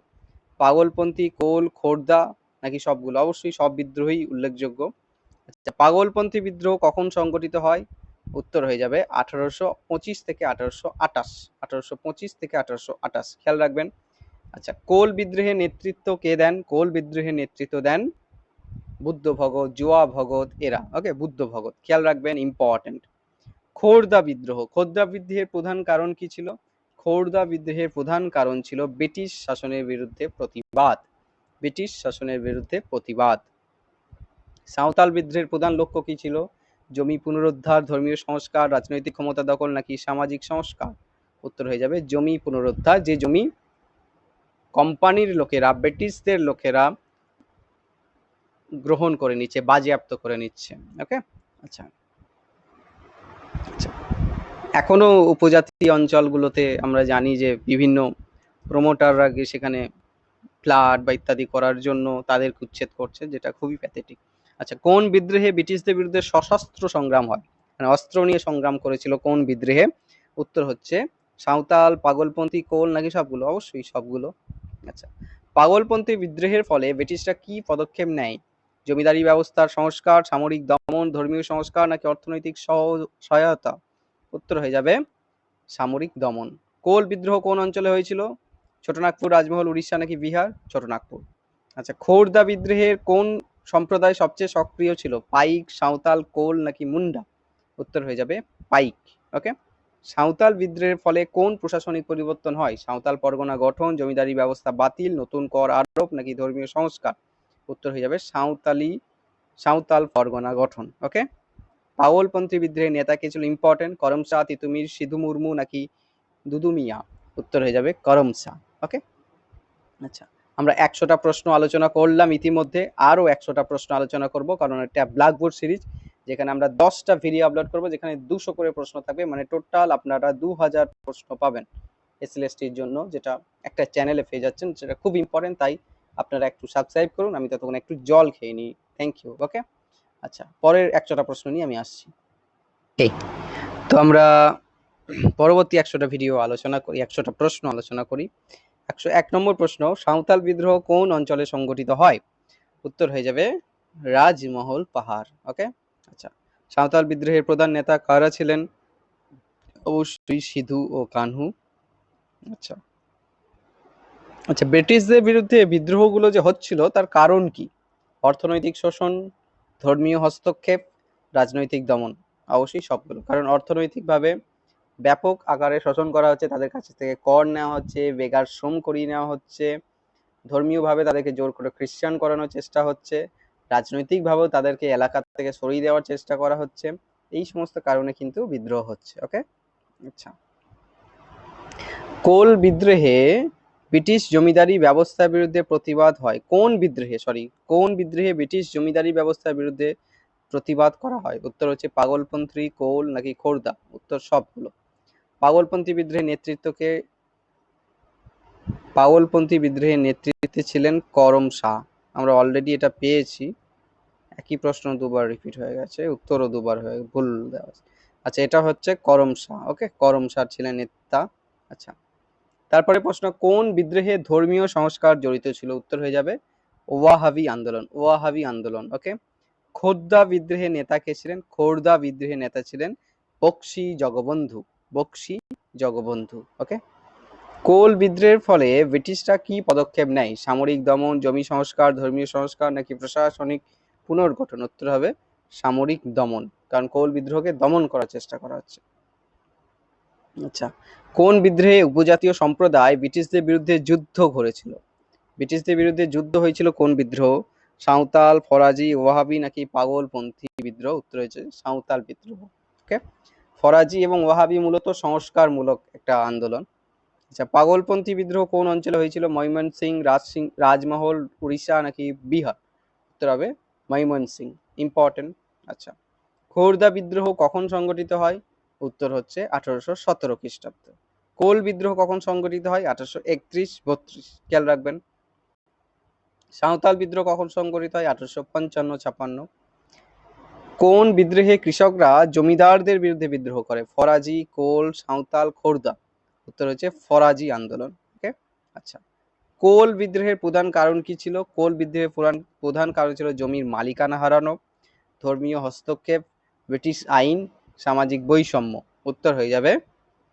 পাগলপন্থী, কোল, খোর্দা নাকি সবগুলো? অবশ্যই সব বিদ্রোহই উল্লেখযোগ্য। আচ্ছা, পাগলপন্থী বিদ্রোহ কখন সংগঠিত হয়? উত্তর হয়ে যাবে 1825 থেকে 1828। 1825 থেকে 1828, খেয়াল রাখবেন। আচ্ছা, কোল বিদ্রোহের নেতৃত্ব কে দেন? কোল বিদ্রোহের নেতৃত্ব দেন বুদ্ধ ভগত, জুয়া ভগত এরা। ওকে, বুদ্ধ ভগত, খেয়াল রাখবেন, ইম্পর্টেন্ট। খোর্দা বিদ্রোহ, খোর্দা বিদ্রোহের প্রধান কারণ কি ছিল? খোর্দা বিদ্রোহের প্রধান কারণ ছিল ব্রিটিশ শাসনের বিরুদ্ধে প্রতিবাদ। ব্রিটিশ শাসনের বিরুদ্ধে প্রতিবাদ। সাঁওতাল বিদ্রোহের প্রধান লক্ষ্য কি ছিল? জমি পুনরুদ্ধার, ধর্মীয় সংস্কার, রাজনৈতিক ক্ষমতা দখল নাকি সামাজিক সংস্কার? উত্তর হয়ে যাবে জমি পুনরুদ্ধার, যে জমি কোম্পানির লোকেরা, ব্রিটিশদের লোকেরা গ্রহণ করে নিচ্ছে, বাজেয়াপ্ত করে নিচ্ছে। ওকে, আচ্ছা আচ্ছা এখনো উপজাতি অঞ্চলগুলোতে আমরা জানি যে বিভিন্ন প্রমোটাররা গিয়ে সেখানে ফ্ল্যাট বা ইত্যাদি করার জন্য তাদের উচ্ছেদ করছে, যেটা খুবই প্যাথেটিক। আচ্ছা, কোন বিদ্রোহে ব্রিটিশদের বিরুদ্ধে সশস্ত্র সংগ্রাম হয়? মানে অস্ত্র নিয়ে সংগ্রাম করেছিল কোন বিদ্রোহে? উত্তর হচ্ছে সাঁওতাল, পাগলপন্থী, কোল নাকি সবগুলো? অবশ্যই সবগুলো। আচ্ছা, পাগলপন্থী বিদ্রোহের ফলে ব্রিটিশরা কি পদক্ষেপ নেয়? জমিদারি ব্যবস্থার সংস্কার, সামরিক দমন, ধর্মীয় সংস্কার নাকি অর্থনৈতিক সহায়তা? উত্তর হয়ে যাবে সামরিক দমন। কোল বিদ্রোহ কোন অঞ্চলে হয়েছিল? ছোটনাগপুর রাজমহল উড়িষ্যা নাকি বিহার? ছোটনাগপুর। আচ্ছা, খোর্দা বিদ্রোহের কোন সম্প্রদায় সবচেয়ে সক্রিয় ছিল? পাইক, সাঁওতাল, কোল নাকি মুন্ডা? উত্তর হয়ে যাবে পাইক। ওকে। সাঁওতাল বিদ্রোহের ফলে কোন প্রশাসনিক পরিবর্তন হয়? সাঁওতাল পরগনা গঠন, জমিদারি ব্যবস্থা বাতিল, নতুন কর আরোপ নাকি ধর্মীয় সংস্কার? উত্তর হয়ে যাবে সাঁওতাল পরগনা গঠন। ওকে। পাগলপন্থী বিদ্রোহের নেতা কে ছিল? ইম্পর্টেন্ট, করম শাহ, তিতুমির, সিধু মুর্মু নাকি দুদু মিয়া? উত্তর হয়ে যাবে করম শাহ। ওকে। আচ্ছা, আমরা 100টা প্রশ্ন আলোচনা করলাম ইতিমধ্যে, আরও 100টা প্রশ্ন আলোচনা করব, কারণ এটা ব্ল্যাকবোর্ড সিরিজ, যেখানে আমরা 10টা ভিডিও আপলোড করব, যেখানে 200 করে প্রশ্ন থাকবে, মানে টোটাল আপনারা 2000 প্রশ্ন পাবেন এসএলএসটির জন্য, যেটা একটা চ্যানেলে পেয়ে যাচ্ছেন, সেটা খুব ইম্পর্টেন্ট। তাই আপনারা একটু সাবস্ক্রাইব করুন, আমি ততক্ষণ একটু জল খেয়ে নিই। Thank you. ওকে। আচ্ছা, পরের 100টা প্রশ্ন নিয়ে আমি আসছি। তো আমরা পরবর্তী 100টা ভিডিও আলোচনা করি, 100টা প্রশ্ন আলোচনা করি। 101 নম্বর প্রশ্ন, সাঁওতাল বিদ্রোহ কোন অঞ্চলে সংগঠিত হয়? উত্তর হয়ে যাবে রাজমহল পাহাড়। ওকে। আচ্ছা, সাঁওতাল বিদ্রোহের প্রধান নেতা কারা ছিলেন? অবশ্যই সিধু ও কানহু। আচ্ছা আচ্ছা, ব্রিটিশদের বিরুদ্ধে বিদ্রোহগুলো যে হচ্ছিল তার কারণ কি? অর্থনৈতিক শোষণ, ধর্মীয় হস্তক্ষেপ, রাজনৈতিক দমন? অবশ্যই সবগুলো, কারণ অর্থনৈতিকভাবে ব্যাপক আকারে শোষণ করা হচ্ছে, তাদের কাছ থেকে কর নেওয়া হচ্ছে, বেকার শ্রম করিয়ে নেওয়া হচ্ছে, ধর্মীয়ভাবে তাদেরকে জোর করে খ্রিস্টান করানোর চেষ্টা হচ্ছে, রাজনৈতিকভাবেও তাদেরকে এলাকা থেকে সরিয়ে দেওয়ার চেষ্টা করা হচ্ছে। এই সমস্ত কারণে কিন্তু বিদ্রোহ হচ্ছে। ওকে। আচ্ছা, কোল বিদ্রোহে ব্রিটিশ জমিদারি ব্যবস্থার বিরুদ্ধে প্রতিবাদ হয়? কোন বিদ্রোহে ব্রিটিশ জমিদারি ব্যবস্থার বিরুদ্ধে প্রতিবাদ করা হয়? উত্তর হচ্ছে পাগলপন্থী, কোল নাকি খোর্দা? উত্তর সবগুলো। পাগলপন্থী বিদ্রোহের নেতৃত্বে ছিলেন করম শাহ। আমরা অলরেডি এটা পেয়েছি, একই প্রশ্ন দুবার রিপিট হয়ে গেছে, উত্তরও দুবার হয়ে ভুল দেওয়া। আচ্ছা, এটা হচ্ছে করম শাহ। ওকে, করম শাহ ছিলেন নেতা। আচ্ছা, তারপরে প্রশ্ন, কোন বিদ্রোহে ধর্মীয় সংস্কার জড়িত ছিল? উত্তর হয়ে যাবে ওয়াহাবি আন্দোলন। ওকে। খোর্দা বিদ্রোহের নেতা কে ছিলেন? খোর্দা বিদ্রোহের নেতা ছিলেন বক্সি জগবন্ধু। ওকে। কোল বিদ্রোহের ফলে ব্রিটিশরা কি পদক্ষেপ নেয়? সামরিক দমন, জমি সংস্কার, ধর্মীয় সংস্কার নাকি প্রশাসনিক পুনর্গঠন? উত্তর হবে সামরিক দমন, কারণ কোল বিদ্রোহকে দমন করার চেষ্টা করা হচ্ছে। আচ্ছা, কোন বিদ্রোহে উপজাতীয় সম্প্রদায় ব্রিটিশদের বিরুদ্ধে যুদ্ধ করেছিল? ব্রিটিশদের বিরুদ্ধে যুদ্ধ হয়েছিল কোন বিদ্রোহ? সাঁওতাল, ফরাজি, ওয়াহাবি নাকি পাগলপন্থী বিদ্রোহ? উত্তর হয়েছে সাঁওতাল বিদ্রোহ। ওকে। ফরাজি এবং ওয়াহাবি মূলত সংস্কারমূলক একটা আন্দোলন। আচ্ছা, পাগলপন্থী বিদ্রোহ কোন অঞ্চলে হয়েছিল? ময়মনসিং, রাজমহল, উড়িষ্যা নাকি বিহার? উত্তর হবে ময়মনসিং। ইম্পর্টেন্ট। আচ্ছা, খোর্দা বিদ্রোহ কখন সংগঠিত হয়? উত্তর হচ্ছে 1817 খ্রিস্টাব্দ। কোল বিদ্রোহ কখন সংগঠিত হয়? 1831-32। খেয়াল রাখবেন। সাঁওতাল বিদ্রোহ কখন সংগঠিত হয়? 1855-56। কোন বিদ্রোহে কৃষকরা জমিদারদের বিরুদ্ধে বিদ্রোহ করে? ফরাজি, কোল, সাঁওতাল, খোর্দা? উত্তর হচ্ছে ফরাজি আন্দোলন। ওকে। আচ্ছা, কোল বিদ্রোহের প্রধান কারণ কি ছিল? কোল বিদ্রোহের প্রধান কারণ ছিল জমির মালিকানা হারানো, ধর্মীয় হস্তক্ষেপ, ব্রিটিশ আইন, সামাজিক বৈষম্য? উত্তর হয়ে যাবে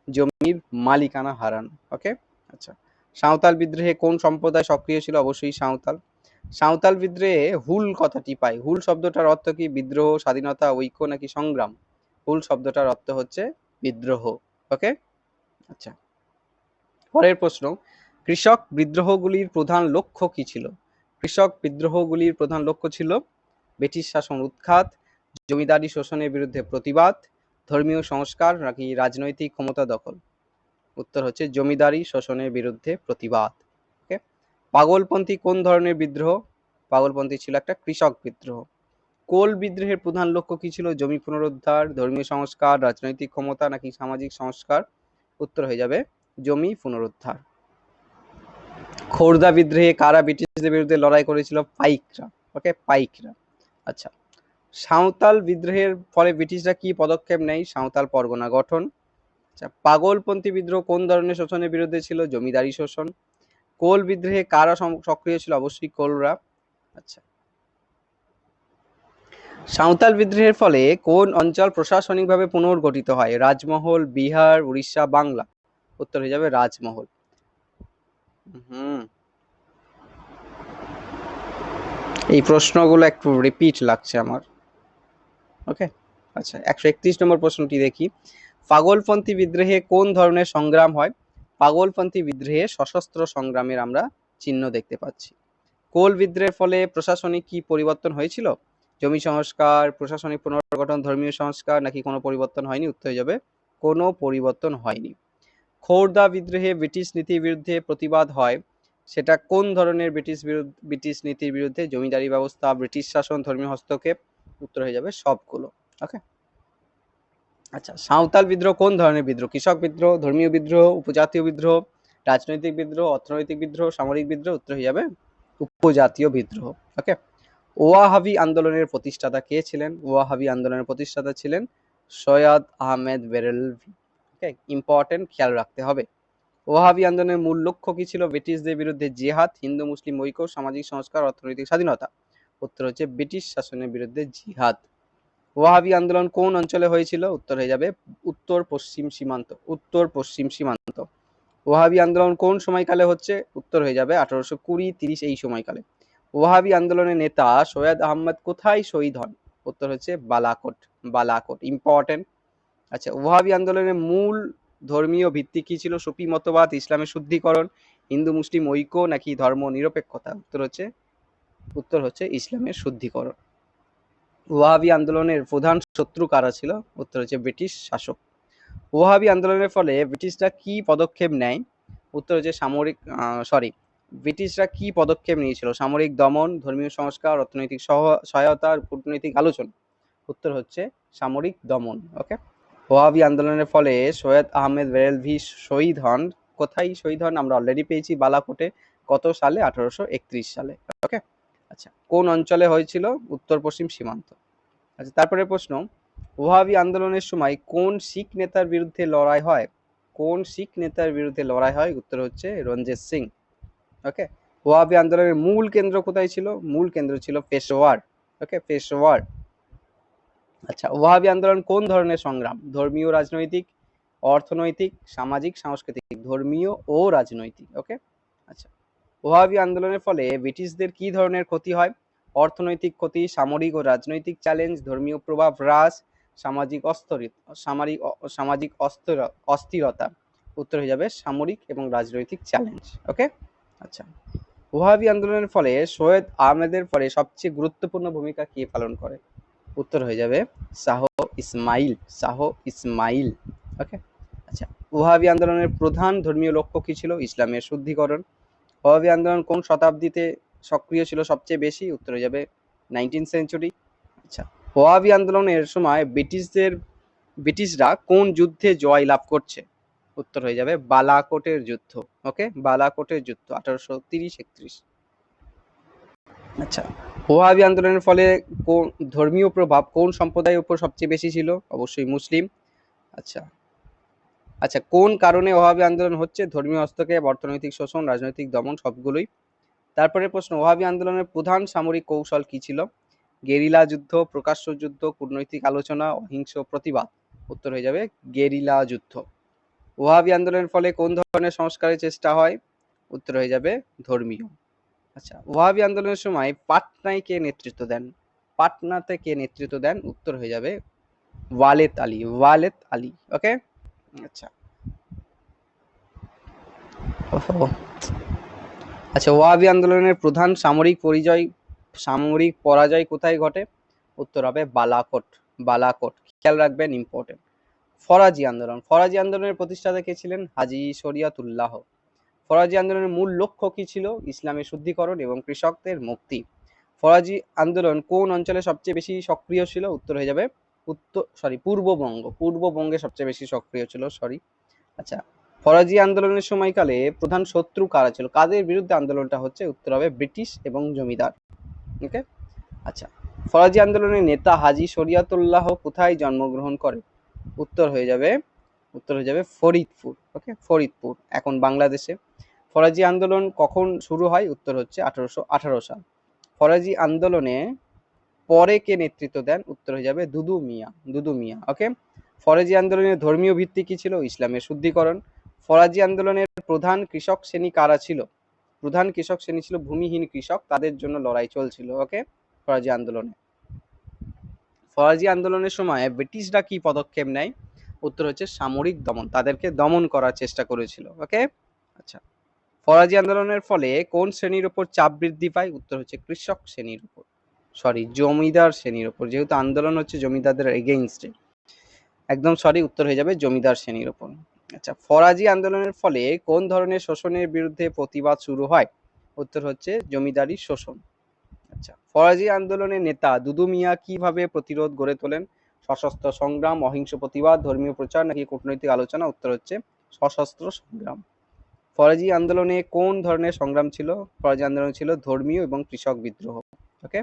জমির মালিকানা হারানো। ওকে। আচ্ছা, সাঁওতাল বিদ্রোহে কোন সম্প্রদায় সক্রিয় ছিল? অবশ্যই সাঁওতাল। সাঁওতাল বিদ্রোহে হুল কথাটি পাই, হুল শব্দটার অর্থ কি? বিদ্রোহ, স্বাধীনতা, ঐক্য নাকি সংগ্রাম? হুল শব্দটার অর্থ হচ্ছে বিদ্রোহ। ওকে। আচ্ছা, পরের প্রশ্ন, কৃষক বিদ্রোহগুলির প্রধান লক্ষ্য কি ছিল? কৃষক বিদ্রোহগুলির প্রধান লক্ষ্য ছিল ব্রিটিশ শাসন উৎখাত, জমিদারি শোষণের বিরুদ্ধে প্রতিবাদ, ধর্মীয় সংস্কার নাকি রাজনৈতিক ক্ষমতা দখল? উত্তর হচ্ছে জমিদারি শোষণের বিরুদ্ধে প্রতিবাদ। ওকে। পাগলপন্থী কোন ধরনের বিদ্রোহ? পাগলপন্থী ছিল একটা কৃষক বিদ্রোহ। কোল বিদ্রোহের প্রধান লক্ষ্য কি ছিল? জমি পুনরুদ্ধার, ধর্মীয় সংস্কার, রাজনৈতিক ক্ষমতা নাকি সামাজিক সংস্কার? উত্তর হয়ে যাবে জমি পুনরুদ্ধার। খোর্দা বিদ্রোহে কারা ব্রিটিশদের বিরুদ্ধে লড়াই করেছিল? পাইকরা। ওকে, পাইকরা। আচ্ছা, সাঁওতাল বিদ্রোহের ফলে ব্রিটিশরা কি পদক্ষেপ নেয়? সাঁওতাল পরগনা গঠন। আচ্ছা, পাগলপন্থী বিদ্রোহ কোন ধরনের শোষণের বিরুদ্ধে ছিল? জমিদারি শোষণ। কোল বিদ্রোহে কারা সক্রিয় ছিল? অবশ্যই কোলরা। আচ্ছা, সাঁওতাল বিদ্রোহের ফলে কোন অঞ্চল প্রশাসনিকভাবে পুনর্গঠিত হয়? রাজমহল, বিহার, উড়িষ্যা, বাংলা? উত্তর হয়ে যাবে রাজমহল। হুম, এই প্রশ্নগুলো একটু রিপিট লাগছে আমার। ওকে, আচ্ছা 131 নম্বর প্রশ্নটি দেখি। পাগলপন্থী বিদ্রোহে কোন ধরনের সংগ্রাম হয়? পাগলপন্থী বিদ্রোহে সশস্ত্র সংগ্রামের আমরা চিহ্ন দেখতে পাচ্ছি। কোল বিদ্রোহের ফলে প্রশাসনিক কি পরিবর্তন হয়েছিল? জমি সংস্কার, প্রশাসনিক পুনর্গঠন, ধর্মীয় সংস্কার, নাকি কোনো পরিবর্তন হয়নি? উত্তর হয়ে যাবে কোনো পরিবর্তন হয়নি। খোর্দা বিদ্রোহে ব্রিটিশ নীতির বিরুদ্ধে প্রতিবাদ হয়, সেটা কোন ধরনের ব্রিটিশ নীতির বিরুদ্ধে? জমিদারি ব্যবস্থা, ব্রিটিশ শাসন, ধর্মীয় হস্তক্ষেপ? উত্তর হয়ে যাবে সবগুলো। ওকে, আচ্ছা সাঁওতাল বিদ্রোহ কোন ধরনের বিদ্রোহ? কৃষক বিদ্রোহ, ধর্মীয় বিদ্রোহ, উপজাতীয় বিদ্রোহ, রাজনৈতিক বিদ্রোহ, অর্থনৈতিক বিদ্রোহ, সামরিক বিদ্রোহ? উত্তর হয়ে যাবে উপজাতীয় বিদ্রোহ। ওকে, ওয়াহাবি আন্দোলনের প্রতিষ্ঠাতা কে ছিলেন? ওয়াহাবি আন্দোলনের প্রতিষ্ঠাতা ছিলেন সৈয়দ আহমেদ বেরেলভি। ওকে, ইম্পর্টেন্ট, খেয়াল রাখতে হবে। ওয়াহাবি আন্দোলনের মূল লক্ষ্য কি ছিল? ব্রিটিশদের বিরুদ্ধে জিহাদ, হিন্দু মুসলিম ঐক্য, সামাজিক সংস্কার, অর্থনৈতিক স্বাধীনতা? উত্তর হচ্ছে ব্রিটিশ শাসনের বিরুদ্ধে জিহাদ। ওয়াহাবি আন্দোলন কোন অঞ্চলে হয়েছিল? উত্তর হয়ে যাবে উত্তর পশ্চিম সীমান্ত। উত্তর পশ্চিম সীমান্ত। ওয়াহাবি আন্দোলন কোন সময়কালে হচ্ছে? উত্তর হয়ে যাবে 1820-30 এই সময়কালে। ওয়াহাবি আন্দোলনের নেতা সৈয়দ আহমদ কোথায় শহীদ হন? উত্তর হচ্ছে বালাকোট। বালাকোট, ইম্পর্টেন্ট। আচ্ছা, ওয়াহাবি আন্দোলনের মূল ধর্মীয় ভিত্তি কি ছিল? সুফি মতবাদ, ইসলামের শুদ্ধিকরণ, হিন্দু মুসলিম ঐক্য, নাকি ধর্ম নিরপেক্ষতা? উত্তর হচ্ছে ইসলামের শুদ্ধিকরণ। ওয়াহাবি আন্দোলনের প্রধান শত্রু কারা ছিল? উত্তর হচ্ছে ব্রিটিশ শাসক। ওয়াহাবি আন্দোলনের ফলে ব্রিটিশরা কি পদক্ষেপ নেয়? উত্তর হচ্ছে ব্রিটিশরা কি পদক্ষেপ নিয়েছিল? সামরিক দমন, ধর্মীয় সংস্কার, অর্থনৈতিক সহায়তা, কূটনৈতিক আলোচনা? উত্তর হচ্ছে সামরিক দমন। ওকে, ওয়াহাবি আন্দোলনের ফলে সৈয়দ আহমেদ বেরেলভি শহীদ হন। কোথায় শহীদ হন? আমরা অলরেডি পেয়েছি বালাকোটে। কত সালে? 1831 সালে। ওকে, আচ্ছা কোন অঞ্চলে হয়েছিল? উত্তর পশ্চিম সীমান্ত। আচ্ছা তারপরে প্রশ্ন, ওয়াহাবি আন্দোলনের সময় কোন শিখ নেতার বিরুদ্ধে লড়াই হয়? কোন শিখ নেতার বিরুদ্ধে লড়াই হয়? উত্তর হচ্ছে রঞ্জিত সিং। ওকে, ওয়াহাবি আন্দোলনের মূল কেন্দ্র কোথায় ছিল? মূল কেন্দ্র ছিল পেশোয়ার। ওকে, পেশোয়ার। আচ্ছা, ওয়াহাবি আন্দোলন কোন ধরনের সংগ্রাম? ধর্মীয়, রাজনৈতিক, অর্থনৈতিক, সামাজিক, সাংস্কৃতিক? ধর্মীয় ও রাজনৈতিক। ওকে, আচ্ছা ওয়াহাবি আন্দোলনের ফলে ব্রিটিশদের কি ধরনের ক্ষতি হয়? অর্থনৈতিক ক্ষতি, সামরিক ও রাজনৈতিক চ্যালেঞ্জ, ধর্মীয় প্রভাব হ্রাস, সামাজিক অস্থিরতা? উত্তর হয়ে যাবে সামরিক এবং রাজনৈতিক চ্যালেঞ্জ। ওকে, আচ্ছা ওয়াহাবি আন্দোলনের ফলে সৈয়দ আহমেদের পরে সবচেয়ে গুরুত্বপূর্ণ ভূমিকা কে পালন করে? উত্তর হয়ে যাবে শাহ ইসমাইল। শাহ ইসমাইল। ওকে, আচ্ছা ওয়াহাবি আন্দোলনের প্রধান ধর্মীয় লক্ষ্য কি ছিল? ইসলামের শুদ্ধিকরণ। ওয়াহাবি আন্দোলন কোন শতাব্দীতে সক্রিয় ছিল সবচেয়ে বেশি? উত্তর হয়ে যাবে 19th সেঞ্চুরি। আচ্ছা, ওয়াহাবি আন্দোলনের সময় ব্রিটিশরা কোন যুদ্ধে জয় লাভ করছে? উত্তর হয়ে যাবে বালাকোটের যুদ্ধ। ওকে, বালাকোটের যুদ্ধ 1830-31। আচ্ছা, ওয়াহাবি আন্দোলনের ফলে কোন ধর্মীয় প্রভাব কোন সম্প্রদায়ের উপর সবচেয়ে বেশি ছিল? অবশ্যই মুসলিম। আচ্ছা, আচ্ছা কোন কারণে ওয়াহাবি আন্দোলন হচ্ছে? ধর্মীয় হস্তক্ষেপ, অর্থনৈতিক শোষণ, রাজনৈতিক দমন, সবগুলোই। তারপরে প্রশ্ন, ওয়াহাবি আন্দোলনের প্রধান সামরিক কৌশল কি ছিল? গেরিলা যুদ্ধ, প্রকাশ্য যুদ্ধ, কূটনৈতিক আলোচনা, অহিংস প্রতিবাদ? উত্তর হয়ে যাবে গেরিলা যুদ্ধ। ওয়াহাবি আন্দোলনের ফলে কোন ধরনের সংস্কারের চেষ্টা হয়? উত্তর হয়ে যাবে ধর্মীয়। আচ্ছা, ওয়াহাবি আন্দোলনের সময় পাটনায় কে নেতৃত্ব দেন? পাটনাতে কে নেতৃত্ব দেন? উত্তর হয়ে যাবে ওয়ালেদ আলী। ওয়ালেদ আলী। ওকে, আচ্ছা আচ্ছা ওয়াহাবি আন্দোলনের প্রধান সামরিক পরাজয় কোথায় ঘটে? উত্তর হবে বালাকোট। বালাকোট, খেয়াল রাখবেন, ইম্পর্টেন্ট। ফরাজি আন্দোলনের প্রতিষ্ঠাতা কে ছিলেন? হাজী শরিয়তুল্লাহ। ফরাজি আন্দোলনের মূল লক্ষ্য কি ছিল? ইসলামের শুদ্ধিকরণ এবং কৃষকদের মুক্তি। ফরাজি আন্দোলন কোন অঞ্চলে সবচেয়ে বেশি সক্রিয় ছিল? উত্তর হয়ে যাবে পূর্ববঙ্গ। পূর্ববঙ্গে সবচেয়ে বেশি সক্রিয় ছিল। আচ্ছা, ফরাজি আন্দোলনের সময়কালে প্রধান শত্রু কারা ছিল? কাদের বিরুদ্ধে আন্দোলনটা হচ্ছে? উত্তর হবে ব্রিটিশ এবং জমিদার। ওকে, আচ্ছা ফরাজি আন্দোলনের নেতা হাজী শরিয়তুল্লাহ কোথায় জন্মগ্রহণ করে? উত্তর হয়ে যাবে ফরিদপুর। ওকে, ফরিদপুর এখন বাংলাদেশে। ফরাজি আন্দোলন কখন শুরু হয়? উত্তর হচ্ছে 1818 সাল। ফরাজি আন্দোলনে পরে কে নেতৃত্ব দেন? উত্তর হয়ে যাবে দুদু মিয়া। দুদু মিয়া। ওকে, ফরাজি আন্দোলনের ধর্মীয় ভিত্তি কি ছিল? ইসলামের শুদ্ধিকরণ। ফরাজি আন্দোলনের প্রধান কৃষক শ্রেণী কারা ছিল? প্রধান কৃষক শ্রেণী ছিল ভূমিহীন কৃষক, তাদের জন্য লড়াই চলছিল। ওকে, ফরাজি আন্দোলনে। ফরাজি আন্দোলনের সময় ব্রিটিশরা কি পদক্ষেপ নেয়? উত্তর হচ্ছে সামরিক দমন, তাদেরকে দমন করার চেষ্টা করেছিল। ওকে, আচ্ছা। ফরাজি আন্দোলনের ফলে কোন শ্রেণীর উপর চাপ বৃদ্ধি পায়? উত্তর হচ্ছে কৃষক শ্রেণীর উপর, জমিদার শ্রেণীর উপর, যেহেতু আন্দোলন হচ্ছে জমিদারদের এগেইনস্টে, একদম উত্তর হয়ে যাবে জমিদার শ্রেণীর উপর। আচ্ছা, ফরাজি আন্দোলনের ফলে কোন ধরনের শোষণের বিরুদ্ধে প্রতিবাদ শুরু হয়? উত্তর হচ্ছে জমিদারি শোষণ। আচ্ছা, ফরাজি আন্দোলনের নেতা দুদু মিয়া কিভাবে প্রতিরোধ গড়ে তোলেন? সশস্ত্র সংগ্রাম, অহিংস প্রতিবাদ, ধর্মীয় প্রচার নাকি কূটনৈতিক আলোচনা? উত্তর হচ্ছে সশস্ত্র সংগ্রাম। ফরাজি আন্দোলনে কোন ধরনের সংগ্রাম ছিল? ফরাজি আন্দোলন ছিল ধর্মীয় এবং কৃষক বিদ্রোহ। ওকে,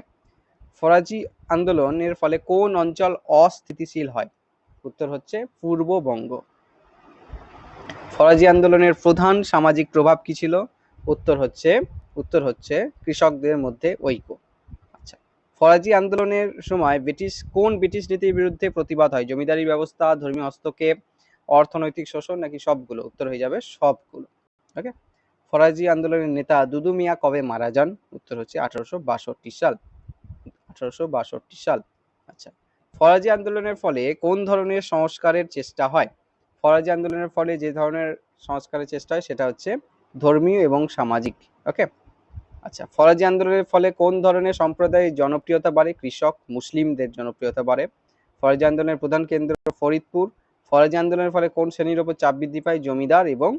ফরাজি আন্দোলনের ফলে কোন অঞ্চল অস্থিতিশীল হয়? উত্তর হচ্ছে পূর্ববঙ্গ। ফরাজি আন্দোলনের প্রধান সামাজিক প্রভাব কি ছিল? উত্তর হচ্ছে কৃষকদের মধ্যে ঐক্য। আচ্ছা, ফরাজি আন্দোলনের সময় কোন ব্রিটিশ নীতির বিরুদ্ধে প্রতিবাদ হয়? জমিদারি ব্যবস্থা, ধর্মীয় হস্তক্ষেপ, অর্থনৈতিক শোষণ নাকি সবগুলো? উত্তর হয়ে যাবে সবগুলো। ওকে, ফরাজি আন্দোলনের নেতা দুদু মিয়া কবে মারা যান? উত্তর হচ্ছে 1862 সাল। 1862 সাল। আচ্ছা, ফরাজি আন্দোলনের ফলে কোন ধরনের সংস্কারের চেষ্টা হয়? ফরাজি আন্দোলনের ফলে যে ধরনের সংস্কারের চেষ্টা হয় সেটা হচ্ছে ধর্মীয় এবং সামাজিক। ওকে, আচ্ছা, ফরাজি আন্দোলনের ফলে কোন ধরনের সম্প্রদায়ের জনপ্রিয়তা বাড়ে? কৃষক, মুসলিমদের জনপ্রিয়তা বাড়ে। ফরাজি আন্দোলনের প্রধান কেন্দ্র ফরিদপুর। ফরাজি আন্দোলনের ফলে কোন শ্রেণীর উপর চাপ বৃদ্ধি পায়? জমিদার এবং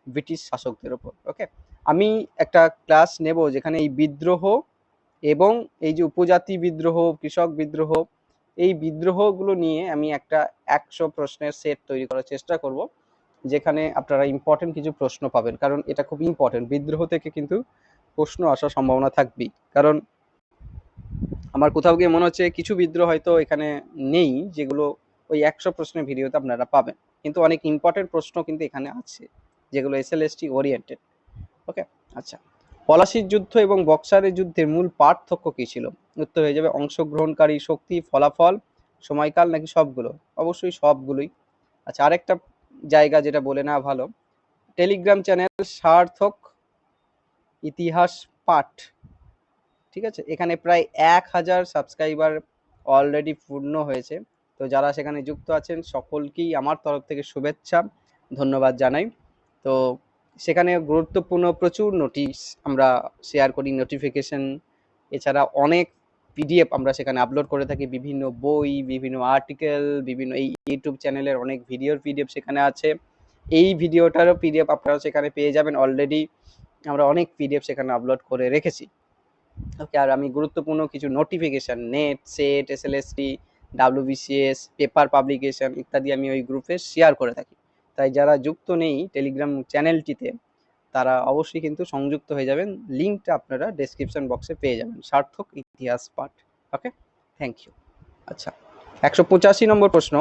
ব্রিটিশ শাসকদের উপর। ওকে, আমি একটা ক্লাস নেব যেখানে এই বিদ্রোহ এবং এই যে উপজাতি বিদ্রোহ, কৃষক বিদ্রোহ, এই বিদ্রোহগুলো নিয়ে আমি একটা 100 প্রশ্নের সেট তৈরি করার চেষ্টা করব, যেখানে আপনারা ইম্পর্টেন্ট কিছু প্রশ্ন পাবেন, কারণ এটা খুব ইম্পর্টেন্ট। বিদ্রোহ থেকে কিন্তু প্রশ্ন আসার সম্ভাবনা থাকবেই, কারণ আমার কোথাও গিয়ে মনে হচ্ছে কিছু বিদ্রোহ হয়তো এখানে নেই, যেগুলো ওই 100 প্রশ্নের ভিডিওতে আপনারা পাবেন, কিন্তু অনেক ইম্পর্টেন্ট প্রশ্ন কিন্তু এখানে আছে, যেগুলো এসএলএসটি ওরিয়েন্টেড। ওকে, আচ্ছা, পলাশির যুদ্ধ এবং বক্সারের যুদ্ধের মূল পার্থক্য কি ছিল? উত্তর হয়ে যাবে অংশগ্রহণকারী শক্তি, ফলাফল, সময়কাল নাকি সবগুলো? অবশ্যই সবগুলোই। আচ্ছা, আরেকটা জায়গা যেটা বলে নেওয়া ভালো, টেলিগ্রাম চ্যানেল সার্থক ইতিহাস পাঠ, ঠিক আছে, এখানে প্রায় 1000 সাবস্ক্রাইবার অলরেডি পূর্ণ হয়েছে। তো যারা সেখানে যুক্ত আছেন সকলকেই আমার তরফ থেকে শুভেচ্ছা, ধন্যবাদ জানাই। তো সেখানে গুরুত্বপূর্ণ প্রচুর নোটিশ আমরা শেয়ার করি, নোটিফিকেশন, এছাড়া অনেক পিডিএফ আমরা সেখানে আপলোড করে থাকি, বিভিন্ন বই, বিভিন্ন আর্টিকেল, বিভিন্ন এই ইউটিউব চ্যানেলের অনেক ভিডিওর পিডিএফ সেখানে আছে। এই ভিডিওটারও পিডিএফ আপনারা সেখানে পেয়ে যাবেন, অলরেডি আমরা অনেক পিডিএফ সেখানে আপলোড করে রেখেছি। ওকে, আর আমি গুরুত্বপূর্ণ কিছু notification, net, set, SLST, WBCS, paper publication ইত্যাদি আমি ওই গ্রুপে শেয়ার করে থাকি। তাই যারা যুক্ত নেই টেলিগ্রাম চ্যানেলটিতে, তারা অবশ্যই কিন্তু সংযুক্ত হয়ে যাবেন। লিঙ্কটা আপনারা ডেসক্রিপশন বক্সে পেয়ে যাবেন, সার্থক ইতিহাস পাঠ। ওকে, থ্যাংক ইউ। আচ্ছা, 185 নম্বর প্রশ্ন,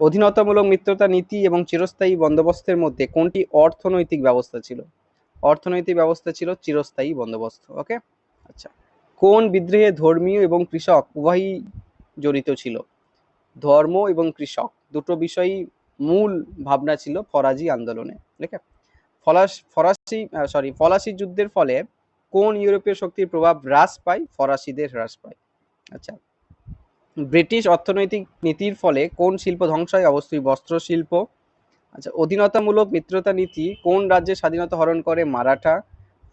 অধীনতামূলক মিত্রতা নীতি এবং চিরস্থায়ী বন্দোবস্তের মধ্যে কোনটি অর্থনৈতিক ব্যবস্থা ছিল? অর্থনৈতিক ব্যবস্থা ছিল চিরস্থায়ী বন্দোবস্ত। ওকে, আচ্ছা, কোন বিদ্রোহে ধর্মীয় এবং কৃষক উভয়ই জড়িত ছিল? ধর্ম এবং কৃষক দুটো বিষয়ই মূল ভাবনা ছিল ফরাজি আন্দোলনে। ঠিক আছে, ফরাসি যুদ্ধের ফলে কোন ইউরোপীয় শক্তির প্রভাব হ্রাস পায়? ফরাসিদের হ্রাস পায়। আচ্ছা, ব্রিটিশ অর্থনৈতিক নীতির ফলে কোন শিল্প ধ্বংস হয়? অবশ্যই বস্ত্র শিল্প। আচ্ছা, অধীনতামূলক মিত্রতা নীতি কোন রাজ্যের স্বাধীনতা হরণ করে? মারাঠা।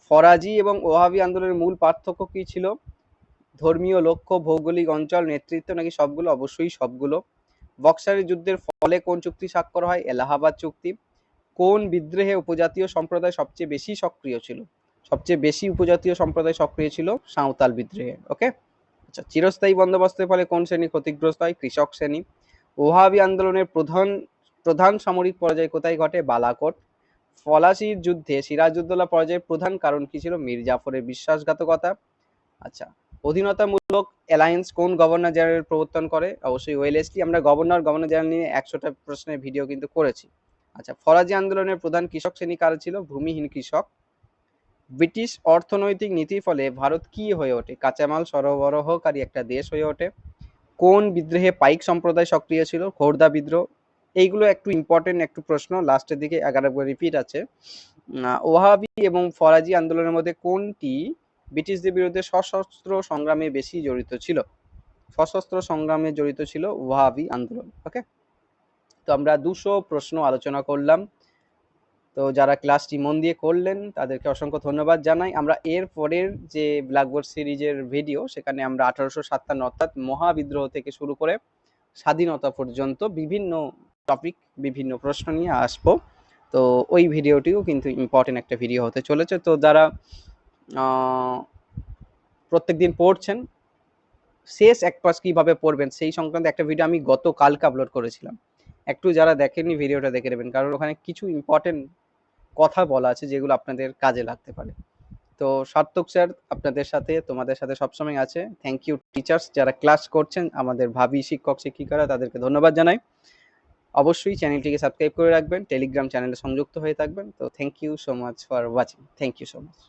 ফরাজি এবং ওহাবি আন্দোলনের মূল পার্থক্য কি ছিল? ধর্মীয় লক্ষ্য, ভৌগোলিক অঞ্চল, নেতৃত্ব নাকি সবগুলো? অবশ্যই সবগুলো। বক্সারের যুদ্ধের ফলে কোন চুক্তি স্বাক্ষর হয়? এলাহাবাদ চুক্তি। কোন বিদ্রোহে উপজাতীয় সম্প্রদায় সবচেয়ে বেশি সক্রিয় ছিল? সবচেয়ে বেশি উপজাতীয় সম্প্রদায় সক্রিয় ছিল সাঁওতাল বিদ্রোহে। ওকে, আচ্ছা, চিরস্থায়ী বন্দোবস্তের ফলে কোন শ্রেণী ক্ষতিগ্রস্ত হয়? কৃষক শ্রেণী। ওহাবি আন্দোলনের প্রধান সামরিক পরাজয় কোথায় ঘটে? বালাকোট। ফলাশির যুদ্ধে সিরাজউদ্দৌলা পরাজয়ের প্রধান কারণ কি ছিল? মীর জাফরের বিশ্বাসঘাতকতা। আচ্ছা, অধীনতামূলক অ্যালায়েন্স কোন গভর্নর জেনারেল প্রবর্তন করে? অবশ্যই ওয়েলেসলি। আমরা গভর্নর জেনারেল নিয়ে 100টা প্রশ্নের ভিডিও কিন্তু করেছি। আচ্ছা, ফরাজি আন্দোলনের প্রধান কৃষক শ্রেণী কারা ছিল? ভূমিহীন কৃষক। ব্রিটিশ অর্থনৈতিক নীতির ফলে ভারত কি হয়ে ওঠে? কাঁচামাল সরবরাহকারী একটা দেশ হয়ে ওঠে। কোন বিদ্রোহে পাইক সম্প্রদায় সক্রিয় ছিল? খোর্দা বিদ্রোহ। এইগুলো একটু ইম্পর্টেন্ট একটু প্রশ্ন, লাস্টের দিকে 11 বার রিপিট আছে। ওয়াহাবি এবং ফরাজি আন্দোলনের মধ্যে কোনটি ব্রিটিশদের বিরুদ্ধে সশস্ত্র সংগ্রামে বেশি জড়িত ছিল? সশস্ত্র সংগ্রামে জড়িত ছিল ওয়াহাবি আন্দোলন। ওকে, তো আমরা 200 প্রশ্ন আলোচনা করলাম। তো যারা ক্লাসটি মন দিয়ে করলেন তাদেরকে অসংখ্য ধন্যবাদ জানাই। আমরা এর পরের যে ব্ল্যাকবোর্ড সিরিজের ভিডিও, সেখানে আমরা 1857 অর্থাৎ মহাবিদ্রোহ থেকে শুরু করে স্বাধীনতা পর্যন্ত বিভিন্ন টপিক, বিভিন্ন প্রশ্ন নিয়ে আসবো। তো ওই ভিডিওটিও কিন্তু ইম্পর্টেন্ট একটা ভিডিও হতে চলেছে। তো যারা প্রত্যেকদিন পড়ছেন, শেষ এক পাস কিভাবে পড়বেন সেই সংক্রান্ত একটা ভিডিও আমি গতকালকে আপলোড করেছিলাম। একটু যারা দেখেননি ভিডিওটা দেখে নেবেন, কারণ ওখানে কিছু ইম্পর্টেন্ট কথা বলা আছে যেগুলো আপনাদের কাজে লাগতে পারে। তো সার্থক স্যার আপনাদের সাথে, তোমাদের সাথে সবসময় আছে। থ্যাংক ইউ টিচার্স যারা ক্লাস করছেন, আমাদের ভাবি শিক্ষক শিক্ষিকারা, তাদেরকে ধন্যবাদ জানাই। অবশ্যই চ্যানেলটিকে সাবস্ক্রাইব করে রাখবেন, টেলিগ্রাম চ্যানেলে সংযুক্ত হয়ে থাকবেন। তো thank you so much for watching, thank you so much.